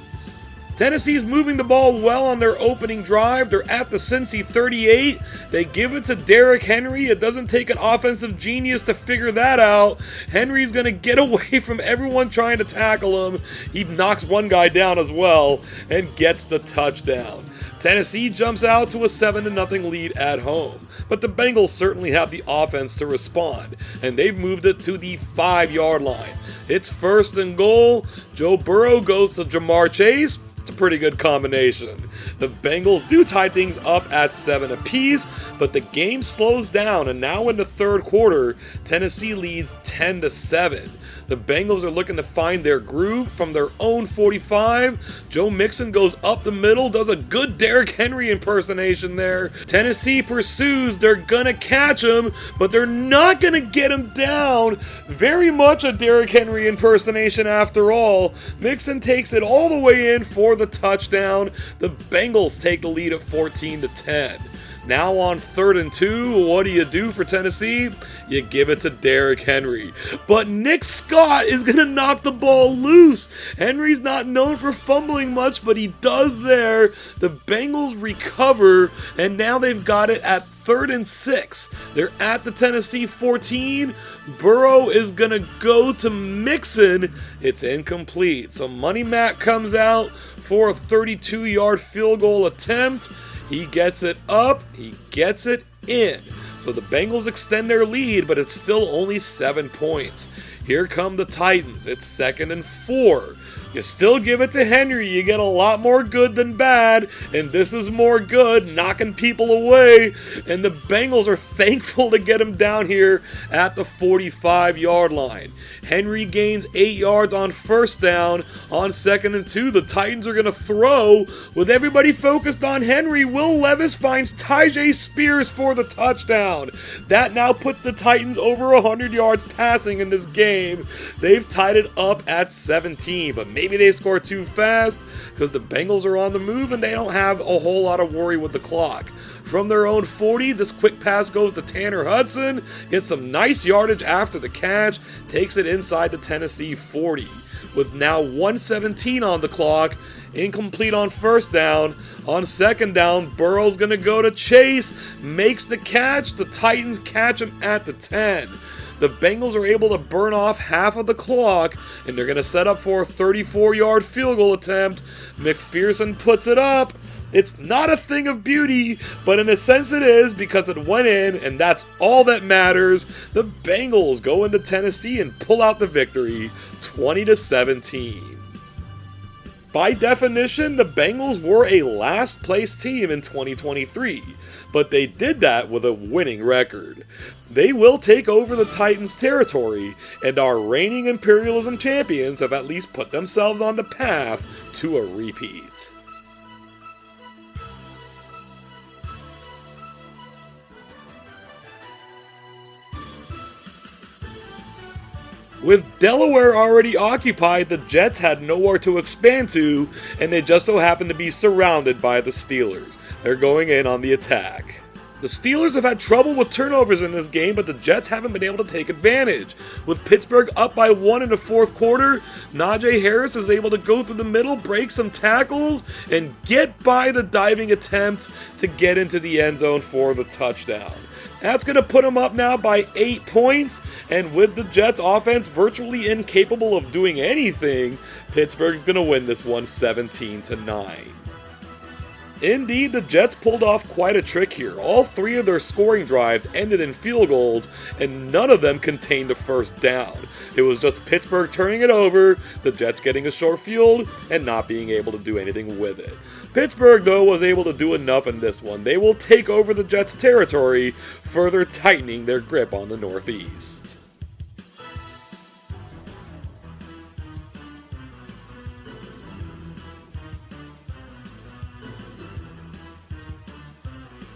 Tennessee's moving the ball well on their opening drive. They're at the Cincy 38. They give it to Derrick Henry. It doesn't take an offensive genius to figure that out. Henry's going to get away from everyone trying to tackle him. He knocks one guy down as well and gets the touchdown. Tennessee jumps out to a 7-0 lead at home, but the Bengals certainly have the offense to respond, and they've moved it to the 5-yard line. It's 1st and goal. Joe Burrow goes to Jamar Chase. It's a pretty good combination. The Bengals do tie things up at 7 apiece, but the game slows down, and now in the 3rd quarter, Tennessee leads 10-7. The Bengals are looking to find their groove from their own 45. Joe Mixon goes up the middle, does a good Derrick Henry impersonation there. Tennessee pursues, they're gonna catch him, but they're not gonna get him down. Very much a Derrick Henry impersonation after all. Mixon takes it all the way in for the touchdown. The Bengals take the lead at 14-10. Now on 3rd and 2, what do you do for Tennessee? You give it to Derrick Henry. But Nick Scott is going to knock the ball loose. Henry's not known for fumbling much, but he does there. The Bengals recover, and now they've got it at 3rd and 6. They're at the Tennessee 14. Burrow is going to go to Mixon. It's incomplete. So Money Matt comes out for a 32-yard field goal attempt. He gets it up, he gets it in. So the Bengals extend their lead, but it's still only 7 points. Here come the Titans. It's 2nd and 4. You still give it to Henry. You get a lot more good than bad, and this is more good, knocking people away. And the Bengals are thankful to get him down here at the 45-yard line. Henry gains 8 yards on 1st down. On 2nd and 2, the Titans are going to throw. With everybody focused on Henry, Will Levis finds Tyjae Spears for the touchdown. That now puts the Titans over 100 yards passing in this game. They've tied it up at 17, but maybe they score too fast because the Bengals are on the move and they don't have a whole lot of worry with the clock. From their own 40, this quick pass goes to Tanner Hudson, gets some nice yardage after the catch, takes it inside the Tennessee 40. With now 1:17 on the clock, incomplete on 1st down. On 2nd down, Burrow's going to go to Chase, makes the catch. The Titans catch him at the 10. The Bengals are able to burn off half of the clock, and they're going to set up for a 34-yard field goal attempt. McPherson puts it up. It's not a thing of beauty, but in a sense it is because it went in, and that's all that matters. The Bengals go into Tennessee and pull out the victory, 20-17. By definition, the Bengals were a last-place team in 2023, but they did that with a winning record. They will take over the Titans' territory, and our reigning Imperialism champions have at least put themselves on the path to a repeat. With Delaware already occupied, the Jets had nowhere to expand to, and they just so happened to be surrounded by the Steelers. They're going in on the attack. The Steelers have had trouble with turnovers in this game, but the Jets haven't been able to take advantage. With Pittsburgh up by 1 in the fourth quarter, Najee Harris is able to go through the middle, break some tackles, and get by the diving attempt to get into the end zone for the touchdown. That's going to put them up now by 8 points, and with the Jets offense virtually incapable of doing anything, Pittsburgh's going to win this one 17-9. Indeed, the Jets pulled off quite a trick here. All 3 of their scoring drives ended in field goals, and none of them contained a first down. It was just Pittsburgh turning it over, the Jets getting a short field, and not being able to do anything with it. Pittsburgh, though, was able to do enough in this one. They will take over the Jets' territory, further tightening their grip on the Northeast.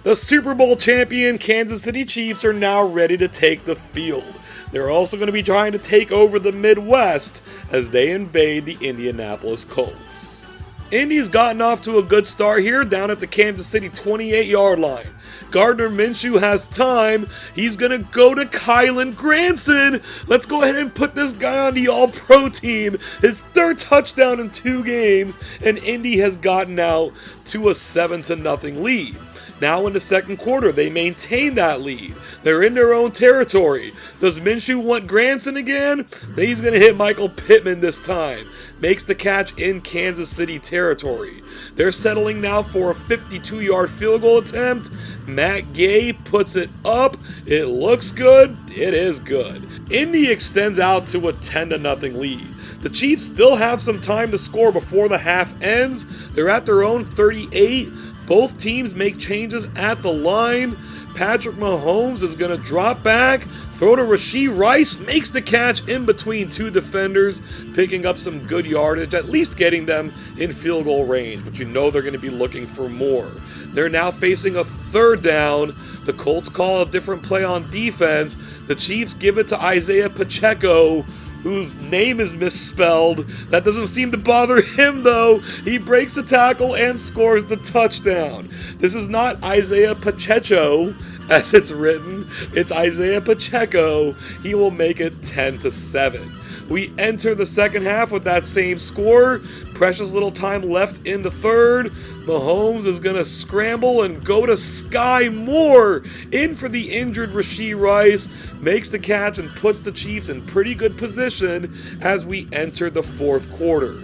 The Super Bowl champion Kansas City Chiefs are now ready to take the field. They're also going to be trying to take over the Midwest as they invade the Indianapolis Colts. Indy's gotten off to a good start here down at the Kansas City 28-yard line. Gardner Minshew has time. He's going to go to Kylen Granson. Let's go ahead and put this guy on the All-Pro team. His 3rd touchdown in 2 games, and Indy has gotten out to a 7-0 lead. Now in the second quarter, they maintain that lead. They're in their own territory. Does Minshew want Granson again? He's going to hit Michael Pittman this time. Makes the catch in Kansas City territory. They're settling now for a 52-yard field goal attempt. Matt Gay puts it up. It looks good. It is good. Indy extends out to a 10-0 lead. The Chiefs still have some time to score before the half ends. They're at their own 38. Both teams make changes at the line. Patrick Mahomes is going to drop back, throw to Rashee Rice, makes the catch in between 2 defenders, picking up some good yardage, at least getting them in field goal range, but you know they're going to be looking for more. They're now facing a 3rd down. The Colts call a different play on defense. The Chiefs give it to Isaiah Pacheco, whose name is misspelled. That doesn't seem to bother him, though. He breaks the tackle and scores the touchdown. This is not Isaiah Pacheco, as it's written. It's Isaiah Pacheco. He will make it 10-7. We enter the second half with that same score. Precious little time left in the third. Mahomes is going to scramble and go to Sky Moore in for the injured Rashee Rice. Makes the catch and puts the Chiefs in pretty good position as we enter the fourth quarter.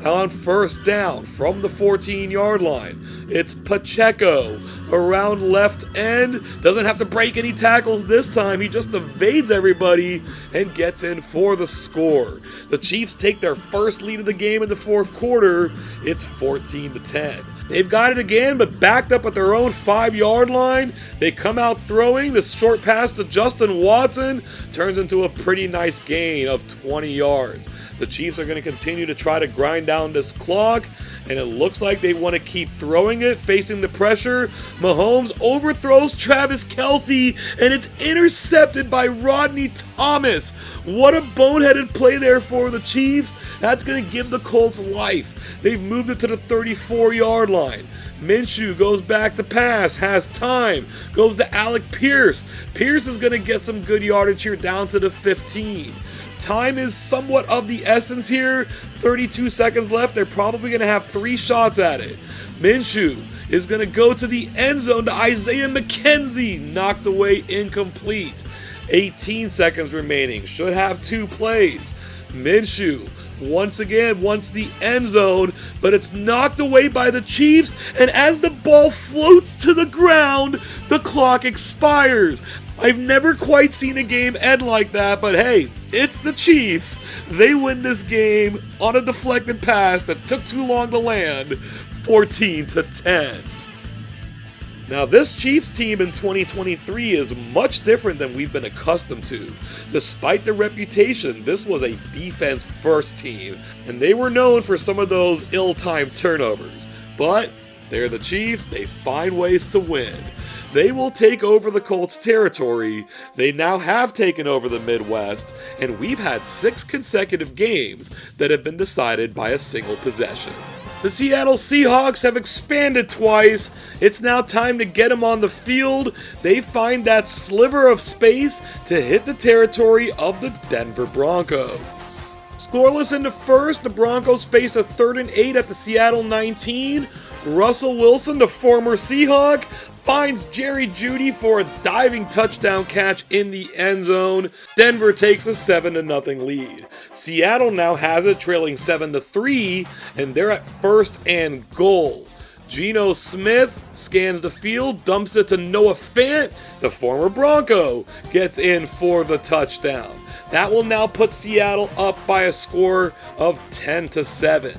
On first down from the 14-yard line, it's Pacheco around left end. Doesn't have to break any tackles this time. He just evades everybody and gets in for the score. The Chiefs take their first lead of the game in the fourth quarter. It's 14-10. They've got it again, but backed up at their own 5-yard line. They come out throwing. This short pass to Justin Watson turns into a pretty nice gain of 20 yards. The Chiefs are going to continue to try to grind down this clock, and it looks like they want to keep throwing it, facing the pressure. Mahomes overthrows Travis Kelce, and it's intercepted by Rodney Thomas. What a boneheaded play there for the Chiefs. That's going to give the Colts life. They've moved it to the 34-yard line. Minshew goes back to pass, has time, goes to Alec Pierce. Pierce is going to get some good yardage here down to the 15. Time is somewhat of the essence here. 32 seconds left. They're probably going to have 3 shots at it. Minshew is going to go to the end zone to Isaiah McKenzie. Knocked away, incomplete. 18 seconds remaining. Should have 2 plays. Minshew once again wants the end zone, but it's knocked away by the Chiefs, and as the ball floats to the ground, the clock expires. I've never quite seen a game end like that, but hey, it's the Chiefs. They win this game on a deflected pass that took too long to land, 14-10. Now, this Chiefs team in 2023 is much different than we've been accustomed to. Despite their reputation, this was a defense-first team, and they were known for some of those ill-timed turnovers. But they're the Chiefs, they find ways to win. They will take over the Colts' territory. They now have taken over the Midwest, and we've had 6 consecutive games that have been decided by a single possession. The Seattle Seahawks have expanded twice. It's now time to get them on the field. They find that sliver of space to hit the territory of the Denver Broncos. Scoreless in the first, the Broncos face a 3rd and 8 at the Seattle 19. Russell Wilson, the former Seahawk, finds Jerry Jeudy for a diving touchdown catch in the end zone. Denver takes a 7-0 lead. Seattle now has it, trailing 7-3, and they're at 1st and goal. Geno Smith scans the field, dumps it to Noah Fant. The former Bronco gets in for the touchdown. That will now put Seattle up by a score of 10-7.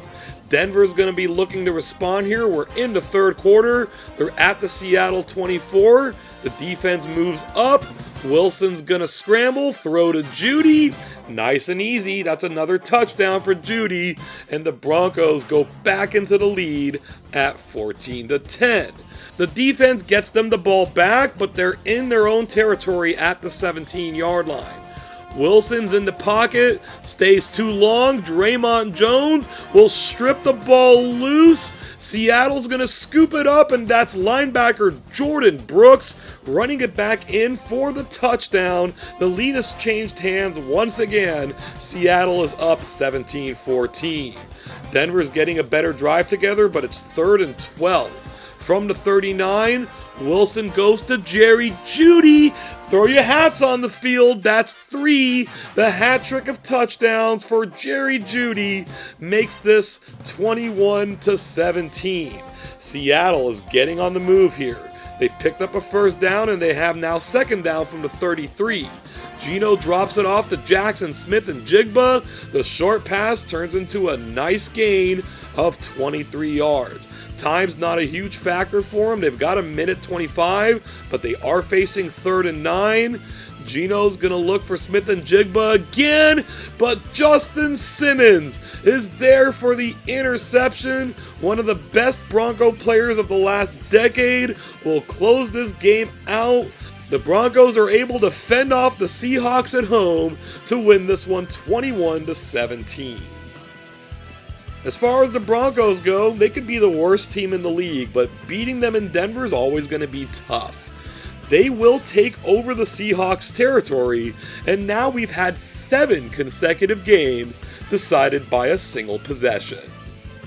Denver's going to be looking to respond here. We're in the 3rd quarter. They're at the Seattle 24. The defense moves up. Wilson's going to scramble, throw to Jeudy. Nice and easy. That's another touchdown for Jeudy. And the Broncos go back into the lead at 14-10. The defense gets them the ball back, but they're in their own territory at the 17-yard line. Wilson's in the pocket, stays too long. Draymond Jones will strip the ball loose. Seattle's going to scoop it up, and that's linebacker Jordan Brooks running it back in for the touchdown. The lead has changed hands once again. Seattle is up 17-14. Denver's getting a better drive together, but it's 3rd and 12. From the 39, Wilson goes to Jerry Jeudy. Throw your hats on the field. That's 3. The hat trick of touchdowns for Jerry Jeudy makes this 21-17. Seattle is getting on the move here. They've picked up a 1st down, and they have now 2nd down from the 33. Geno drops it off to Jackson Smith and Jigba. The short pass turns into a nice gain of 23 yards. Time's not a huge factor for them. They've got a minute 25, but they are facing 3rd and 9. Geno's going to look for Smith and Jigba again, but Justin Simmons is there for the interception. One of the best Bronco players of the last decade will close this game out. The Broncos are able to fend off the Seahawks at home to win this one 21-17. As far as the Broncos go, they could be the worst team in the league, but beating them in Denver is always going to be tough. They will take over the Seahawks territory, and now we've had 7 consecutive games decided by a single possession.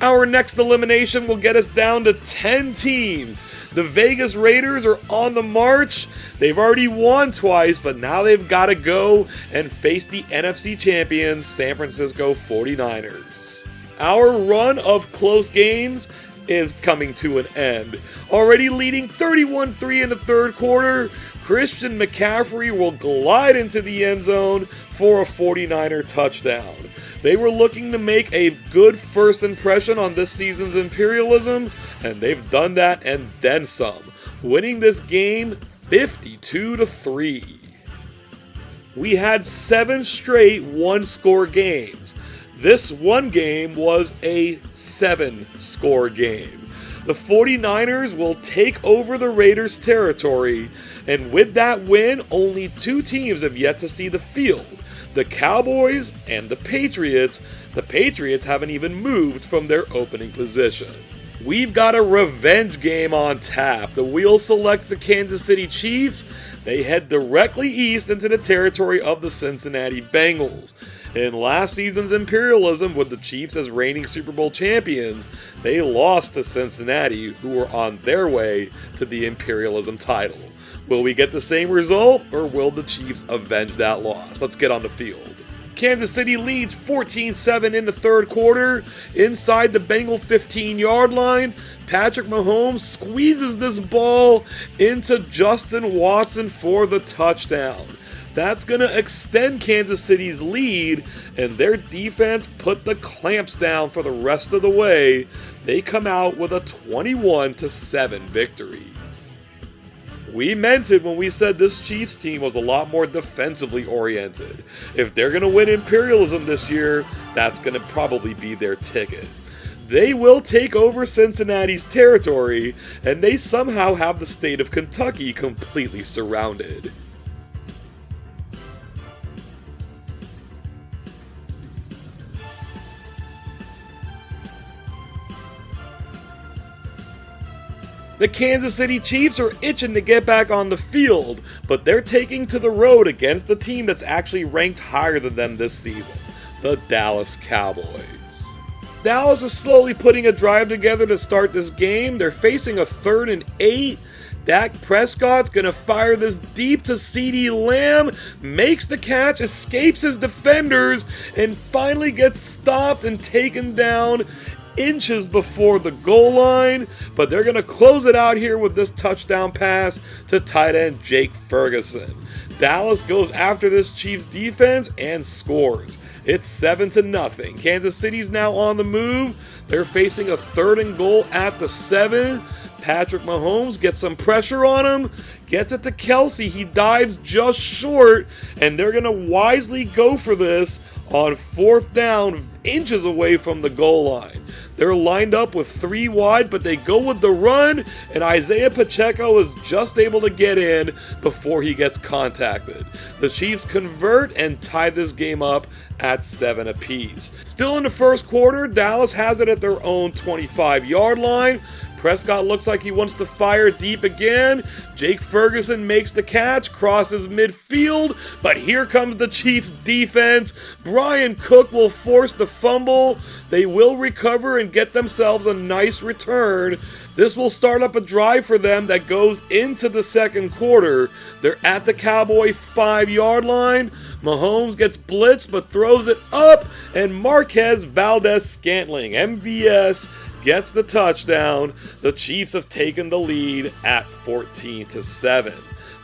Our next elimination will get us down to 10 teams. The Vegas Raiders are on the march. They've already won twice, but now they've got to go and face the NFC champions, San Francisco 49ers. Our run of close games is coming to an end. Already leading 31-3 in the 3rd quarter, Christian McCaffrey will glide into the end zone for a 49er touchdown. They were looking to make a good first impression on this season's Imperialism, and they've done that and then some, winning this game 52-3. We had 7 straight one-score games. This one game was a 7-score game. The 49ers will take over the Raiders' territory, and with that win, only 2 teams have yet to see the field. The Cowboys and the Patriots. The Patriots haven't even moved from their opening position. We've got a revenge game on tap. The wheel selects the Kansas City Chiefs. They head directly east into the territory of the Cincinnati Bengals. In last season's Imperialism, with the Chiefs as reigning Super Bowl champions, they lost to Cincinnati, who were on their way to the Imperialism title. Will we get the same result, or will the Chiefs avenge that loss? Let's get on the field. Kansas City leads 14-7 in the 3rd quarter. Inside the Bengal 15-yard line, Patrick Mahomes squeezes this ball into Justin Watson for the touchdown. That's going to extend Kansas City's lead, and their defense put the clamps down for the rest of the way. They come out with a 21-7 victory. We meant it when we said this Chiefs team was a lot more defensively oriented. If they're going to win Imperialism this year, that's going to probably be their ticket. They will take over Cincinnati's territory, and they somehow have the state of Kentucky completely surrounded. The Kansas City Chiefs are itching to get back on the field, but they're taking to the road against a team that's actually ranked higher than them this season, the Dallas Cowboys. Dallas is slowly putting a drive together to start this game. They're facing a 3rd and 8. Dak Prescott's going to fire this deep to CeeDee Lamb, makes the catch, escapes his defenders, and finally gets stopped and taken down inches before the goal line, but they're going to close it out here with this touchdown pass to tight end Jake Ferguson. Dallas goes after this Chiefs defense and scores. It's 7-0. Kansas City's now on the move. They're facing a 3rd and goal at the 7. Patrick Mahomes gets some pressure on him, gets it to Kelsey. He dives just short, and they're going to wisely go for this on 4th down, inches away from the goal line. They're lined up with 3 wide, but they go with the run, and Isaiah Pacheco is just able to get in before he gets contacted. The Chiefs convert and tie this game up at 7 apiece. Still in the first quarter, Dallas has it at their own 25-yard line. Prescott looks like he wants to fire deep again. Jake Ferguson makes the catch, crosses midfield, but here comes the Chiefs defense. Brian Cook will force the fumble. They will recover and get themselves a nice return. This will start up a drive for them that goes into the second quarter. They're at the Cowboy 5-yard line. Mahomes gets blitzed but throws it up, and Marquez Valdez-Scantling, MVS, gets the touchdown. The Chiefs have taken the lead at 14-7.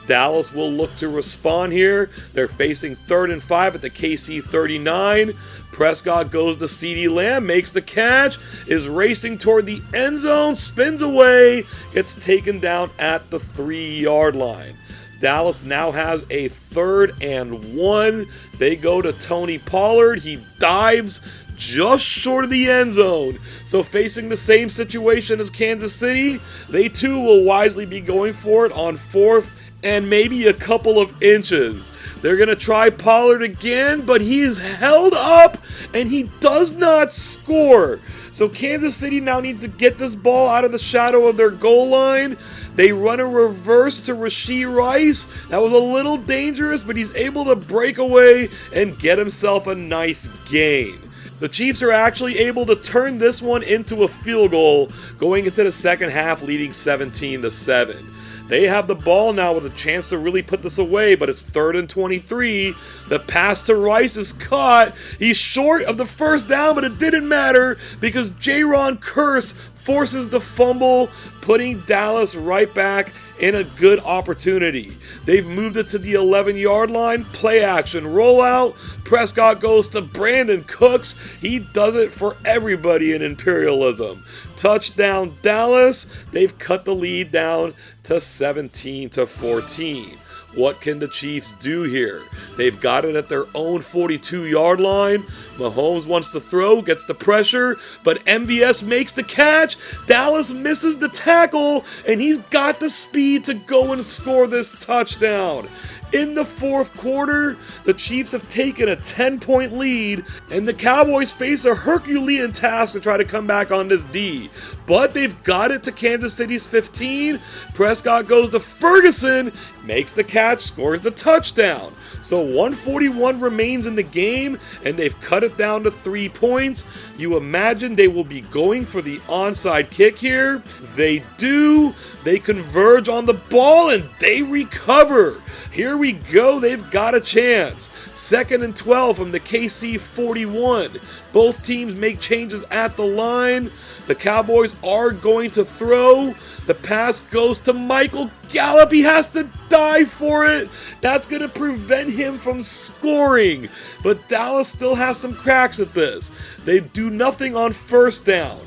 Dallas will look to respond here. They're facing 3rd and 5 at the KC 39. Prescott goes to CeeDee Lamb, makes the catch, is racing toward the end zone, spins away, gets taken down at the 3-yard line. Dallas now has a 3rd and 1. They go to Tony Pollard. He dives just short of the end zone. So facing the same situation as Kansas City, they too will wisely be going for it on 4th and maybe a couple of inches. They're going to try Pollard again, but he is held up and he does not score. So Kansas City now needs to get this ball out of the shadow of their goal line. They run a reverse to Rashee Rice. That was a little dangerous, but he's able to break away and get himself a nice gain. The Chiefs are actually able to turn this one into a field goal going into the second half, leading 17-7. They have the ball now with a chance to really put this away, but it's 3rd and 23. The pass to Rice is caught. He's short of the first down, but it didn't matter because Jaron Kearse forces the fumble, putting Dallas right back in a good opportunity. They've moved it to the 11-yard line. Play action rollout. Prescott goes to Brandon Cooks. He does it for everybody in Imperialism. Touchdown Dallas. They've cut the lead down to 17-14. What can the Chiefs do here? They've got it at their own 42-yard line. Mahomes wants to throw, gets the pressure, but MVS makes the catch. Dallas misses the tackle, and he's got the speed to go and score this touchdown. In the fourth quarter, the Chiefs have taken a 10-point lead, and the Cowboys face a Herculean task to try to come back on this D. But they've got it to Kansas City's 15. Prescott goes to Ferguson, makes the catch, scores the touchdown. So 141 remains in the game, and they've cut it down to 3 points. You imagine they will be going for the onside kick here. They do. They converge on the ball, and they recover. Here we go, they've got a chance. 2nd and 12 from the KC 41. Both teams make changes at the line. The Cowboys are going to throw. The pass goes to Michael Gallup. He has to dive for it. That's going to prevent him from scoring. But Dallas still has some cracks at this. They do nothing on first down.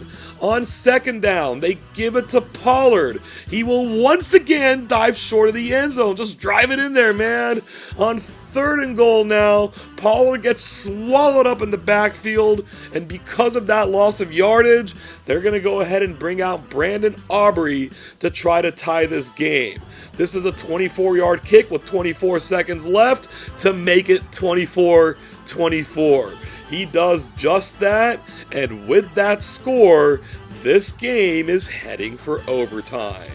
On second down, they give it to Pollard. He will once again dive short of the end zone. Just drive it in there, man. On 3rd and goal now, Pollard gets swallowed up in the backfield, and because of that loss of yardage, they're going to go ahead and bring out Brandon Aubrey to try to tie this game. This is a 24-yard kick with 24 seconds left to make it 24-24. He does just that, and with that score, this game is heading for overtime.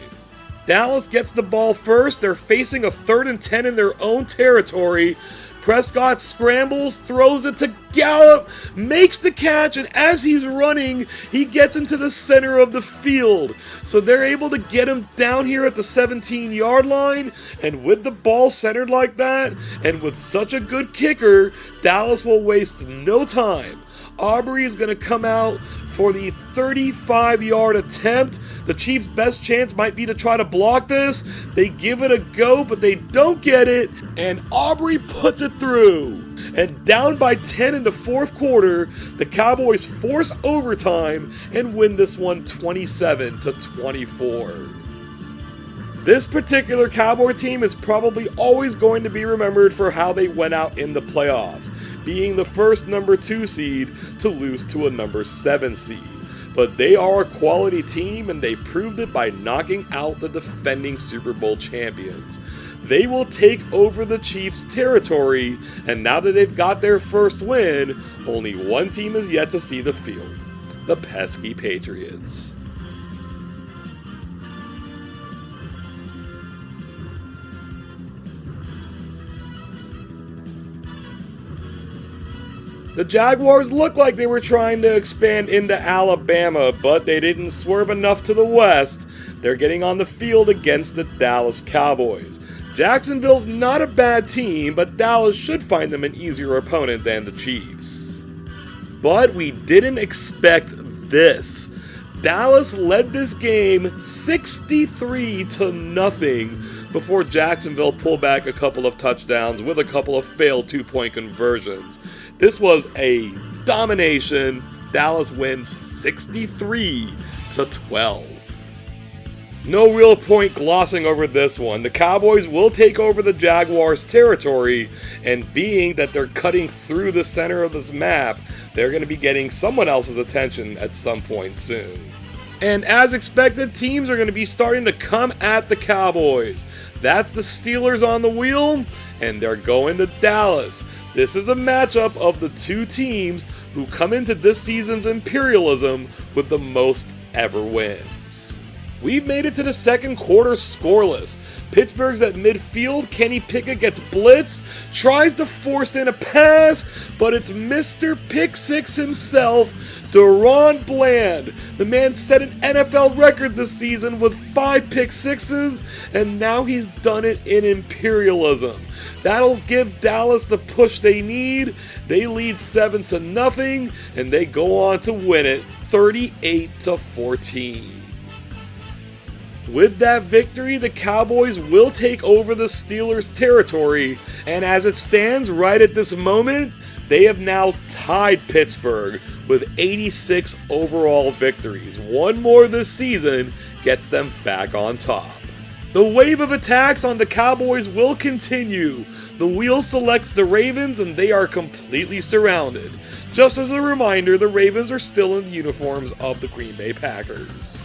Dallas gets the ball first. They're facing a 3rd and 10 in their own territory. Prescott scrambles, throws it to Gallup, makes the catch, and as he's running, he gets into the center of the field. So they're able to get him down here at the 17-yard line, and with the ball centered like that, and with such a good kicker, Dallas will waste no time. Aubrey is going to come out for the 35-yard attempt. The Chiefs' best chance might be to try to block this. They give it a go, but they don't get it, and Aubrey puts it through. And down by 10 in the 4th quarter, the Cowboys force overtime and win this one 27-24. This particular Cowboy team is probably always going to be remembered for how they went out in the playoffs, being the first number 2 seed to lose to a number 7 seed. But they are a quality team, and they proved it by knocking out the defending Super Bowl champions. They will take over the Chiefs' territory, and now that they've got their first win, only one team is yet to see the field: the pesky Patriots. The Jaguars looked like they were trying to expand into Alabama, but they didn't swerve enough to the west. They're getting on the field against the Dallas Cowboys. Jacksonville's not a bad team, but Dallas should find them an easier opponent than the Chiefs. But we didn't expect this. Dallas led this game 63-0 before Jacksonville pulled back a couple of touchdowns with a couple of failed 2-point conversions. This was a domination. Dallas wins 63-12. No real point glossing over this one. The Cowboys will take over the Jaguars' territory, and being that they're cutting through the center of this map, they're going to be getting someone else's attention at some point soon. And as expected, teams are going to be starting to come at the Cowboys. That's the Steelers on the wheel, and they're going to Dallas. This is a matchup of the two teams who come into this season's Imperialism with the most ever wins. We've made it to the second quarter scoreless. Pittsburgh's at midfield. Kenny Pickett gets blitzed, tries to force in a pass, but it's Mr. Pick Six himself, DaRon Bland. The man set an NFL record this season with 5 pick sixes, and now he's done it in Imperialism. That'll give Dallas the push they need. They lead 7-0, and they go on to win it 38-14. With that victory, the Cowboys will take over the Steelers' territory, and as it stands right at this moment, they have now tied Pittsburgh with 86 overall victories. One more this season gets them back on top. The wave of attacks on the Cowboys will continue. The wheel selects the Ravens, and they are completely surrounded. Just as a reminder, the Ravens are still in the uniforms of the Green Bay Packers.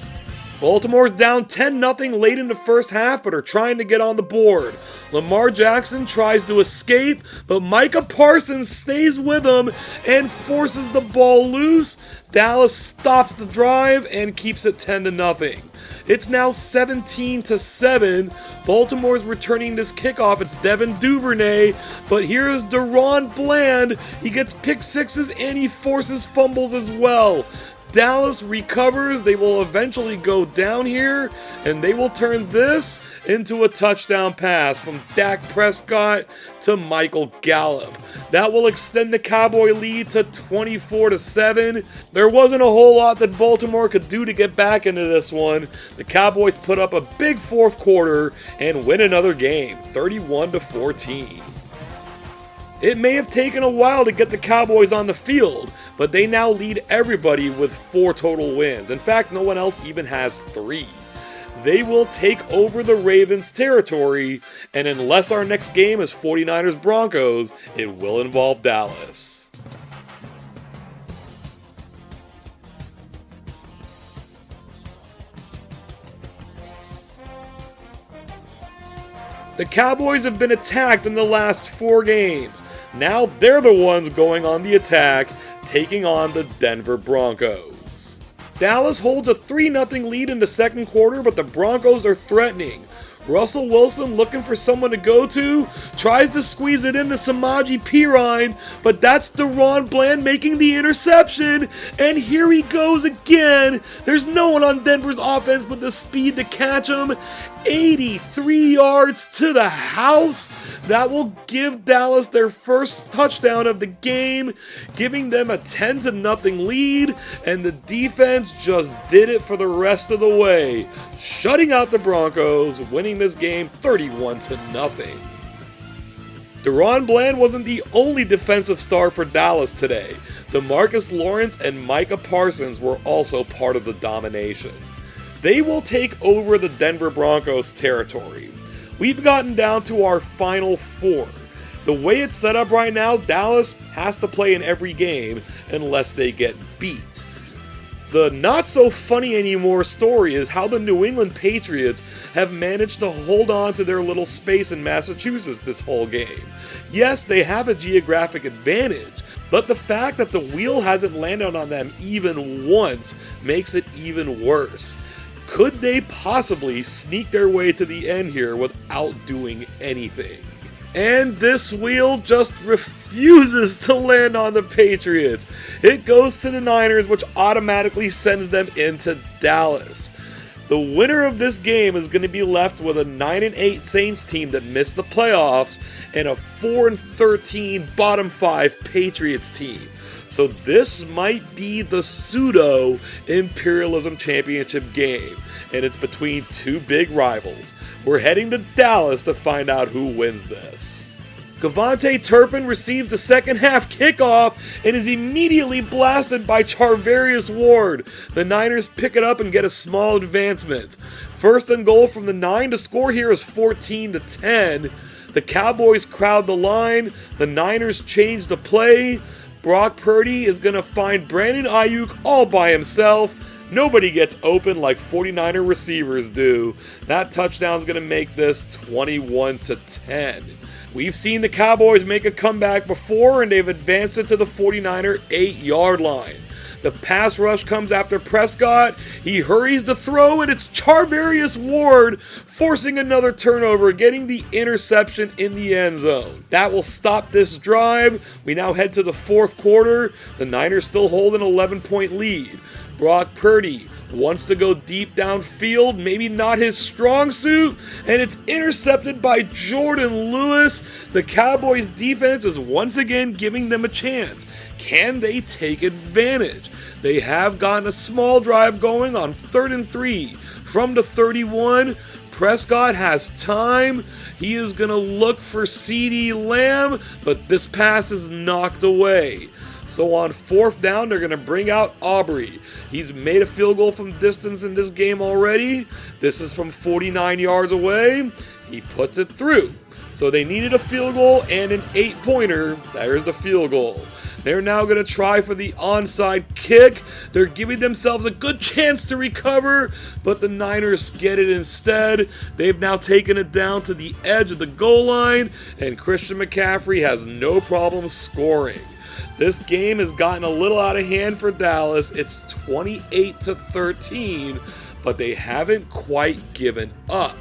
Baltimore's down 10-0 late in the first half, but are trying to get on the board. Lamar Jackson tries to escape, but Micah Parsons stays with him and forces the ball loose. Dallas stops the drive and keeps it 10-0. It's now 17-7. Baltimore's returning this kickoff. It's Devin Duvernay, but here is DaRon Bland. He gets pick sixes and he forces fumbles as well. Dallas recovers. They will eventually go down here, and they will turn this into a touchdown pass from Dak Prescott to Michael Gallup. That will extend the Cowboy lead to 24-7. There wasn't a whole lot that Baltimore could do to get back into this one. The Cowboys put up a big fourth quarter and win another game, 31-14. It may have taken a while to get the Cowboys on the field, but they now lead everybody with 4 total wins. In fact, no one else even has 3. They will take over the Ravens' territory, and unless our next game is 49ers-Broncos, it will involve Dallas. The Cowboys have been attacked in the last 4 games. Now they're the ones going on the attack, taking on the Denver Broncos. Dallas holds a 3-0 lead in the second quarter, but the Broncos are threatening. Russell Wilson, looking for someone to go to, tries to squeeze it into Samaje Perine, but that's DaRon Bland making the interception, and here he goes again. There's no one on Denver's offense with the speed to catch him. 83 yards to the house. That will give Dallas their first touchdown of the game, giving them a 10-0 lead, and the defense just did it for the rest of the way, shutting out the Broncos, winning this game 31-0. DaRon Bland wasn't the only defensive star for Dallas today. DeMarcus Lawrence and Micah Parsons were also part of the domination. They will take over the Denver Broncos territory. We've gotten down to our final four. The way it's set up right now, Dallas has to play in every game unless they get beat. The not so funny anymore story is how the New England Patriots have managed to hold on to their little space in Massachusetts this whole game. Yes, they have a geographic advantage, but the fact that the wheel hasn't landed on them even once makes it even worse. Could they possibly sneak their way to the end here without doing anything? And this wheel just refuses to land on the Patriots. It goes to the Niners, which automatically sends them into Dallas. The winner of this game is going to be left with a 9-8 Saints team that missed the playoffs and a 4-13 bottom 5 Patriots team. So this might be the pseudo-imperialism championship game, and it's between two big rivals. We're heading to Dallas to find out who wins this. Kevontae Turpin receives the second half kickoff and is immediately blasted by Charvarius Ward. The Niners pick it up and get a small advancement. First and goal from the 9. To score here is 14-10. The Cowboys crowd the line. The Niners change the play. Brock Purdy is going to find Brandon Ayuk all by himself. Nobody gets open like 49er receivers do. That touchdown's going to make this 21-10. We've seen the Cowboys make a comeback before, and they've advanced it to the 49er 8-yard line. The pass rush comes after Prescott. He hurries the throw, and it's Charvarius Ward forcing another turnover, getting the interception in the end zone. That will stop this drive. We now head to the fourth quarter. The Niners still hold an 11-point lead. Brock Purdy wants to go deep downfield, maybe not his strong suit, and it's intercepted by Jordan Lewis. The Cowboys defense is once again giving them a chance. Can they take advantage? They have gotten a small drive going on 3rd and 3 from the 31. Prescott has time. He is going to look for CeeDee Lamb, but this pass is knocked away. So on 4th down, they're going to bring out Aubrey. He's made a field goal from distance in this game already. This is from 49 yards away. He puts it through. So they needed a field goal and an 8-pointer. There's the field goal. They're now going to try for the onside kick. They're giving themselves a good chance to recover, but the Niners get it instead. They've now taken it down to the edge of the goal line, and Christian McCaffrey has no problem scoring. This game has gotten a little out of hand for Dallas. It's 28-13, but they haven't quite given up.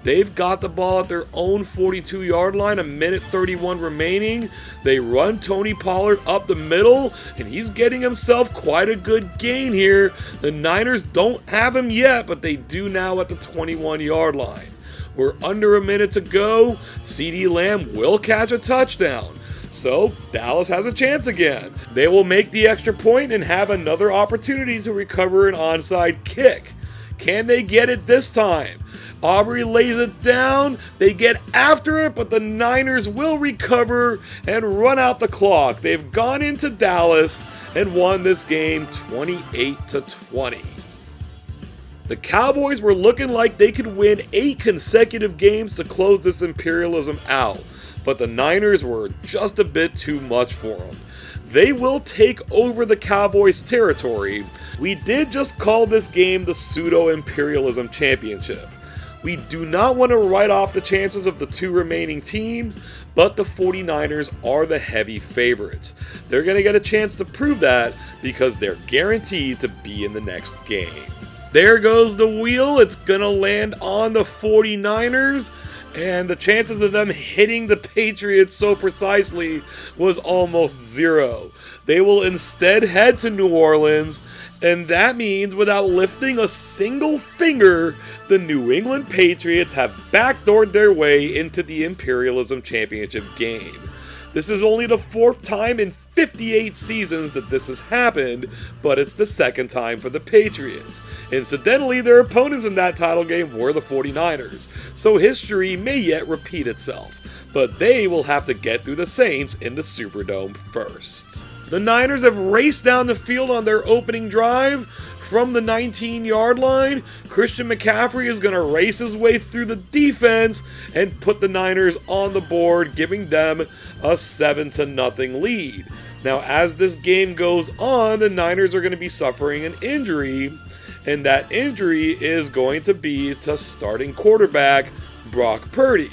They've got the ball at their own 42-yard line, 1:31 remaining. They run Tony Pollard up the middle, and he's getting himself quite a good gain here. The Niners don't have him yet, but they do now at the 21-yard line. We're under a minute to go. CeeDee Lamb will catch a touchdown. So Dallas has a chance again. They will make the extra point and have another opportunity to recover an onside kick. Can they get it this time? Aubrey lays it down. They get after it, but the Niners will recover and run out the clock. They've gone into Dallas and won this game 28-20. The Cowboys were looking like they could win 8 consecutive games to close this imperialism out, but the Niners were just a bit too much for them. They will take over the Cowboys' territory. We did just call this game the pseudo-imperialism championship. We do not want to write off the chances of the two remaining teams, but the 49ers are the heavy favorites. They're going to get a chance to prove that because they're guaranteed to be in the next game. There goes the wheel. It's going to land on the 49ers. And the chances of them hitting the Patriots so precisely was almost zero. They will instead head to New Orleans, and that means without lifting a single finger, the New England Patriots have backdoored their way into the Imperialism Championship game. This is only the fourth time in 58 seasons that this has happened, but it's the second time for the Patriots. Incidentally, their opponents in that title game were the 49ers, so history may yet repeat itself, but they will have to get through the Saints in the Superdome first. The Niners have raced down the field on their opening drive. From the 19-yard line, Christian McCaffrey is going to race his way through the defense and put the Niners on the board, giving them a 7-0 lead. Now, as this game goes on, the Niners are going to be suffering an injury, and that injury is going to be to starting quarterback Brock Purdy.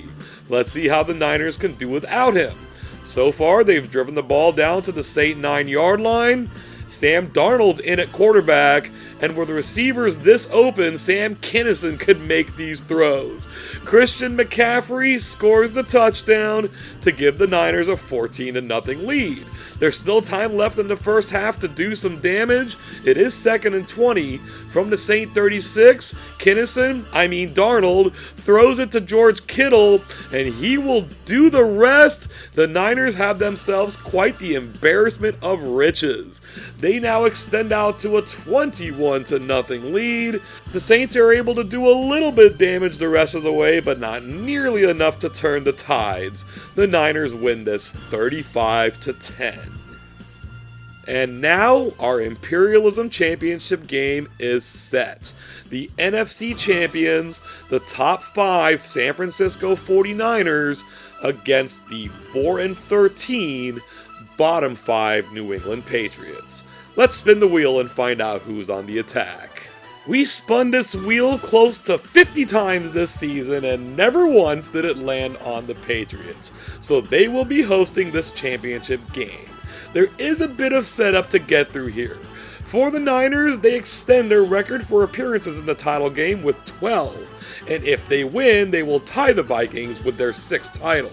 Let's see how the Niners can do without him. So far, they've driven the ball down to the Saint 9-yard line. Sam Darnold's in at quarterback, and with receivers this open, Sam Kinison could make these throws. Christian McCaffrey scores the touchdown to give the Niners a 14-0 lead. There's still time left in the first half to do some damage. It is 2nd and 20 from the Saint 36. Darnold, throws it to George Kittle, and he will do the rest. The Niners have themselves quite the embarrassment of riches. They now extend out to a 21-0 lead. The Saints are able to do a little bit of damage the rest of the way, but not nearly enough to turn the tides. The Niners win this 35-10. And now our Imperialism Championship game is set. The NFC champions, the top 5 San Francisco 49ers, against the 4-13 bottom 5 New England Patriots. Let's spin the wheel and find out who's on the attack. We spun this wheel close to 50 times this season, and never once did it land on the Patriots. So they will be hosting this championship game. There is a bit of setup to get through here. For the Niners, they extend their record for appearances in the title game with 12, and if they win, they will tie the Vikings with their 6th title.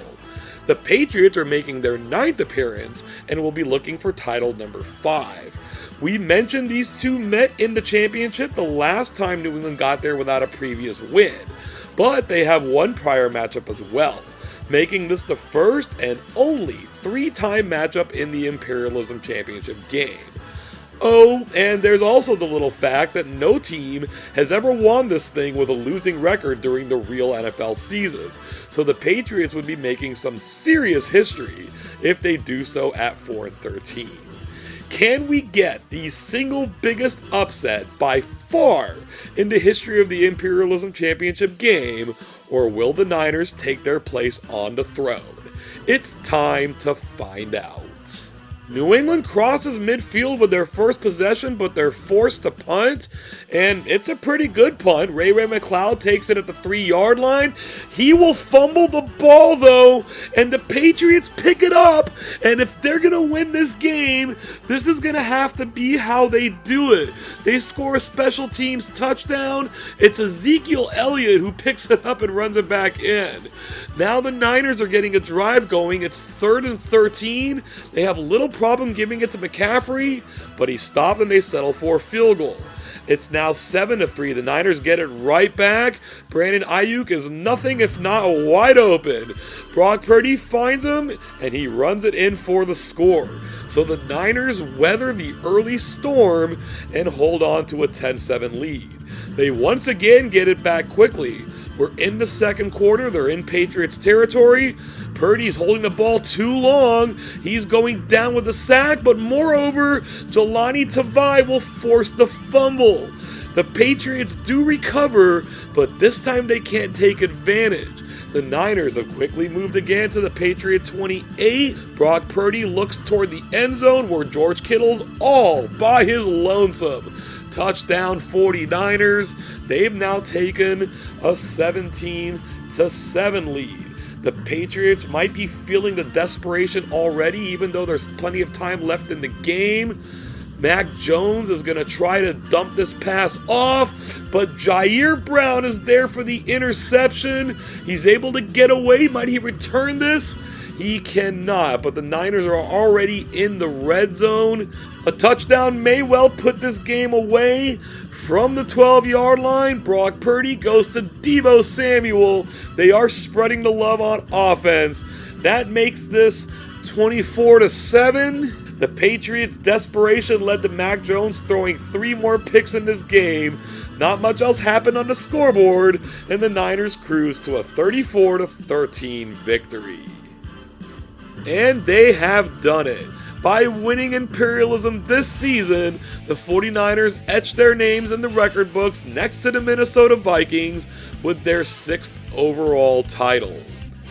The Patriots are making their 9th appearance and will be looking for title number 5. We mentioned these two met in the championship the last time New England got there without a previous win, but they have one prior matchup as well, making this the first and only 3-time matchup in the Imperialism Championship game. Oh, and there's also the little fact that no team has ever won this thing with a losing record during the real NFL season, so the Patriots would be making some serious history if they do so at 4-13. Can we get the single biggest upset by far in the history of the Imperialism Championship game, or will the Niners take their place on the throne? It's time to find out. New England crosses midfield with their first possession, but they're forced to punt, and it's a pretty good punt. Ray McCloud takes it at the 3-yard line. He will fumble the ball, though, and the Patriots pick it up, and if they're going to win this game, this is going to have to be how they do it. They score a special teams touchdown. It's Ezekiel Elliott who picks it up and runs it back in. Now the Niners are getting a drive going. It's 3rd and 13. They have little problem giving it to McCaffrey, but he stopped and they settle for a field goal. It's now 7-3. The Niners get it right back. Brandon Ayuk is nothing if not wide open. Brock Purdy finds him, and he runs it in for the score. So the Niners weather the early storm and hold on to a 10-7 lead. They once again get it back quickly. We're in the second quarter. They're in Patriots territory. Purdy's holding the ball too long. He's going down with the sack, but moreover, Jelani Tavai will force the fumble. The Patriots do recover, but this time they can't take advantage. The Niners have quickly moved again to the Patriot 28. Brock Purdy looks toward the end zone where George Kittle's all by his lonesome. Touchdown 49ers. They've now taken a 17-7 lead. The Patriots might be feeling the desperation already, even though there's plenty of time left in the game. Mac Jones is going to try to dump this pass off, but Jair Brown is there for the interception. He's able to get away. Might he return this? He cannot, but the Niners are already in the red zone. A touchdown may well put this game away. From the 12-yard line, Brock Purdy goes to Deebo Samuel. They are spreading the love on offense. That makes this 24-7. The Patriots' desperation led to Mac Jones throwing 3 more picks in this game. Not much else happened on the scoreboard, and the Niners cruise to a 34-13 victory. And they have done it. By winning Imperialism this season, the 49ers etched their names in the record books next to the Minnesota Vikings with their 6th overall title.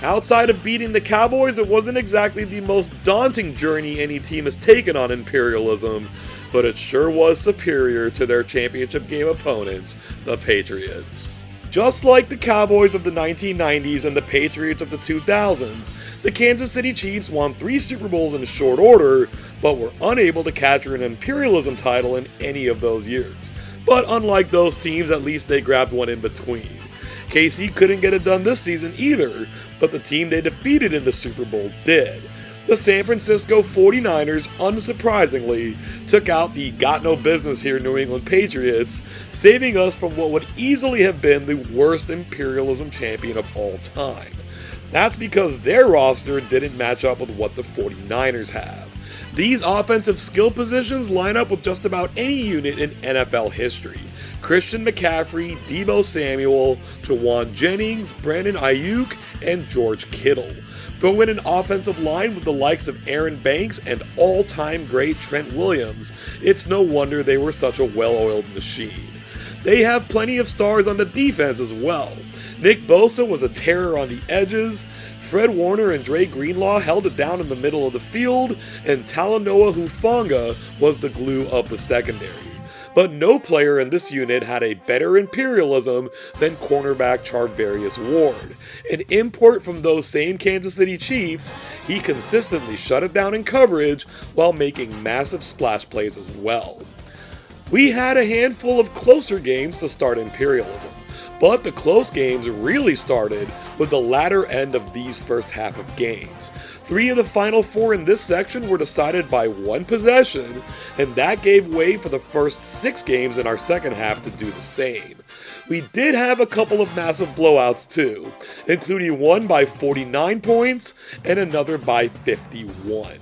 Outside of beating the Cowboys, it wasn't exactly the most daunting journey any team has taken on Imperialism, but it sure was superior to their championship game opponents, the Patriots. Just like the Cowboys of the 1990s and the Patriots of the 2000s, the Kansas City Chiefs won 3 Super Bowls in short order, but were unable to capture an Imperialism title in any of those years. But unlike those teams, at least they grabbed one in between. KC couldn't get it done this season either, but the team they defeated in the Super Bowl did. The San Francisco 49ers, unsurprisingly, took out the got no business here New England Patriots, saving us from what would easily have been the worst Imperialism champion of all time. That's because their roster didn't match up with what the 49ers have. These offensive skill positions line up with just about any unit in NFL history. Christian McCaffrey, Deebo Samuel, Jawan Jennings, Brandon Ayuk, and George Kittle. Throw in an offensive line with the likes of Aaron Banks and all-time great Trent Williams. It's no wonder they were such a well-oiled machine. They have plenty of stars on the defense as well. Nick Bosa was a terror on the edges, Fred Warner and Dre Greenlaw held it down in the middle of the field, and Talanoa Hufanga was the glue of the secondary. But no player in this unit had a better Imperialism than cornerback Charvarius Ward. An import from those same Kansas City Chiefs, he consistently shut it down in coverage while making massive splash plays as well. We had a handful of closer games to start Imperialism, but the close games really started with the latter end of these first half of games. 3 of the final 4 in this section were decided by 1 possession, and that gave way for the first 6 games in our second half to do the same. We did have a couple of massive blowouts too, including one by 49 points and another by 51.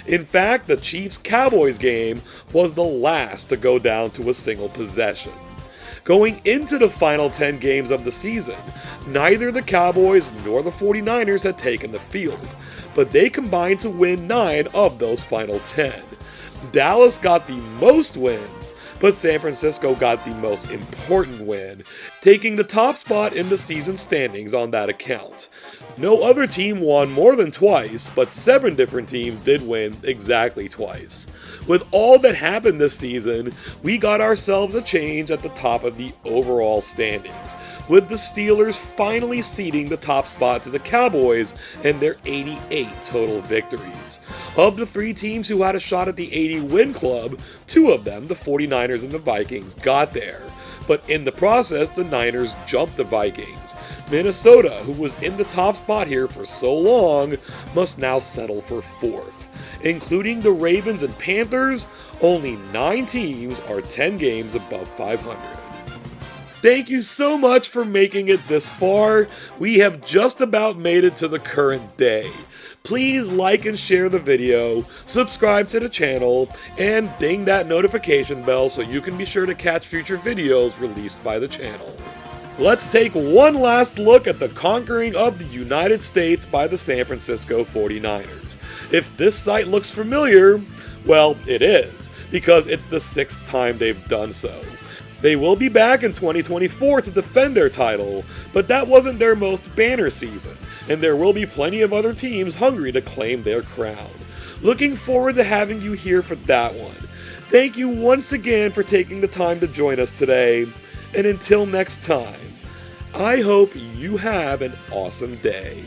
In fact, the Chiefs-Cowboys game was the last to go down to a single possession. Going into the final 10 games of the season, neither the Cowboys nor the 49ers had taken the field, but they combined to win 9 of those final 10. Dallas got the most wins, but San Francisco got the most important win, taking the top spot in the season standings on that account. No other team won more than twice, but 7 different teams did win exactly twice. With all that happened this season, we got ourselves a change at the top of the overall standings, with the Steelers finally ceding the top spot to the Cowboys and their 88 total victories. Of the 3 teams who had a shot at the 80-win club, 2 of them, the 49ers and the Vikings, got there. But in the process, the Niners jumped the Vikings. Minnesota, who was in the top spot here for so long, must now settle for 4th. Including the Ravens and Panthers, only 9 teams are 10 games above 500. Thank you so much for making it this far. We have just about made it to the current day. Please like and share the video, subscribe to the channel, and ding that notification bell so you can be sure to catch future videos released by the channel. Let's take one last look at the conquering of the United States by the San Francisco 49ers. If this site looks familiar, well, it is, because it's the 6th time they've done so. They will be back in 2024 to defend their title, but that wasn't their most banner season, and there will be plenty of other teams hungry to claim their crown. Looking forward to having you here for that one. Thank you once again for taking the time to join us today, and until next time, I hope you have an awesome day.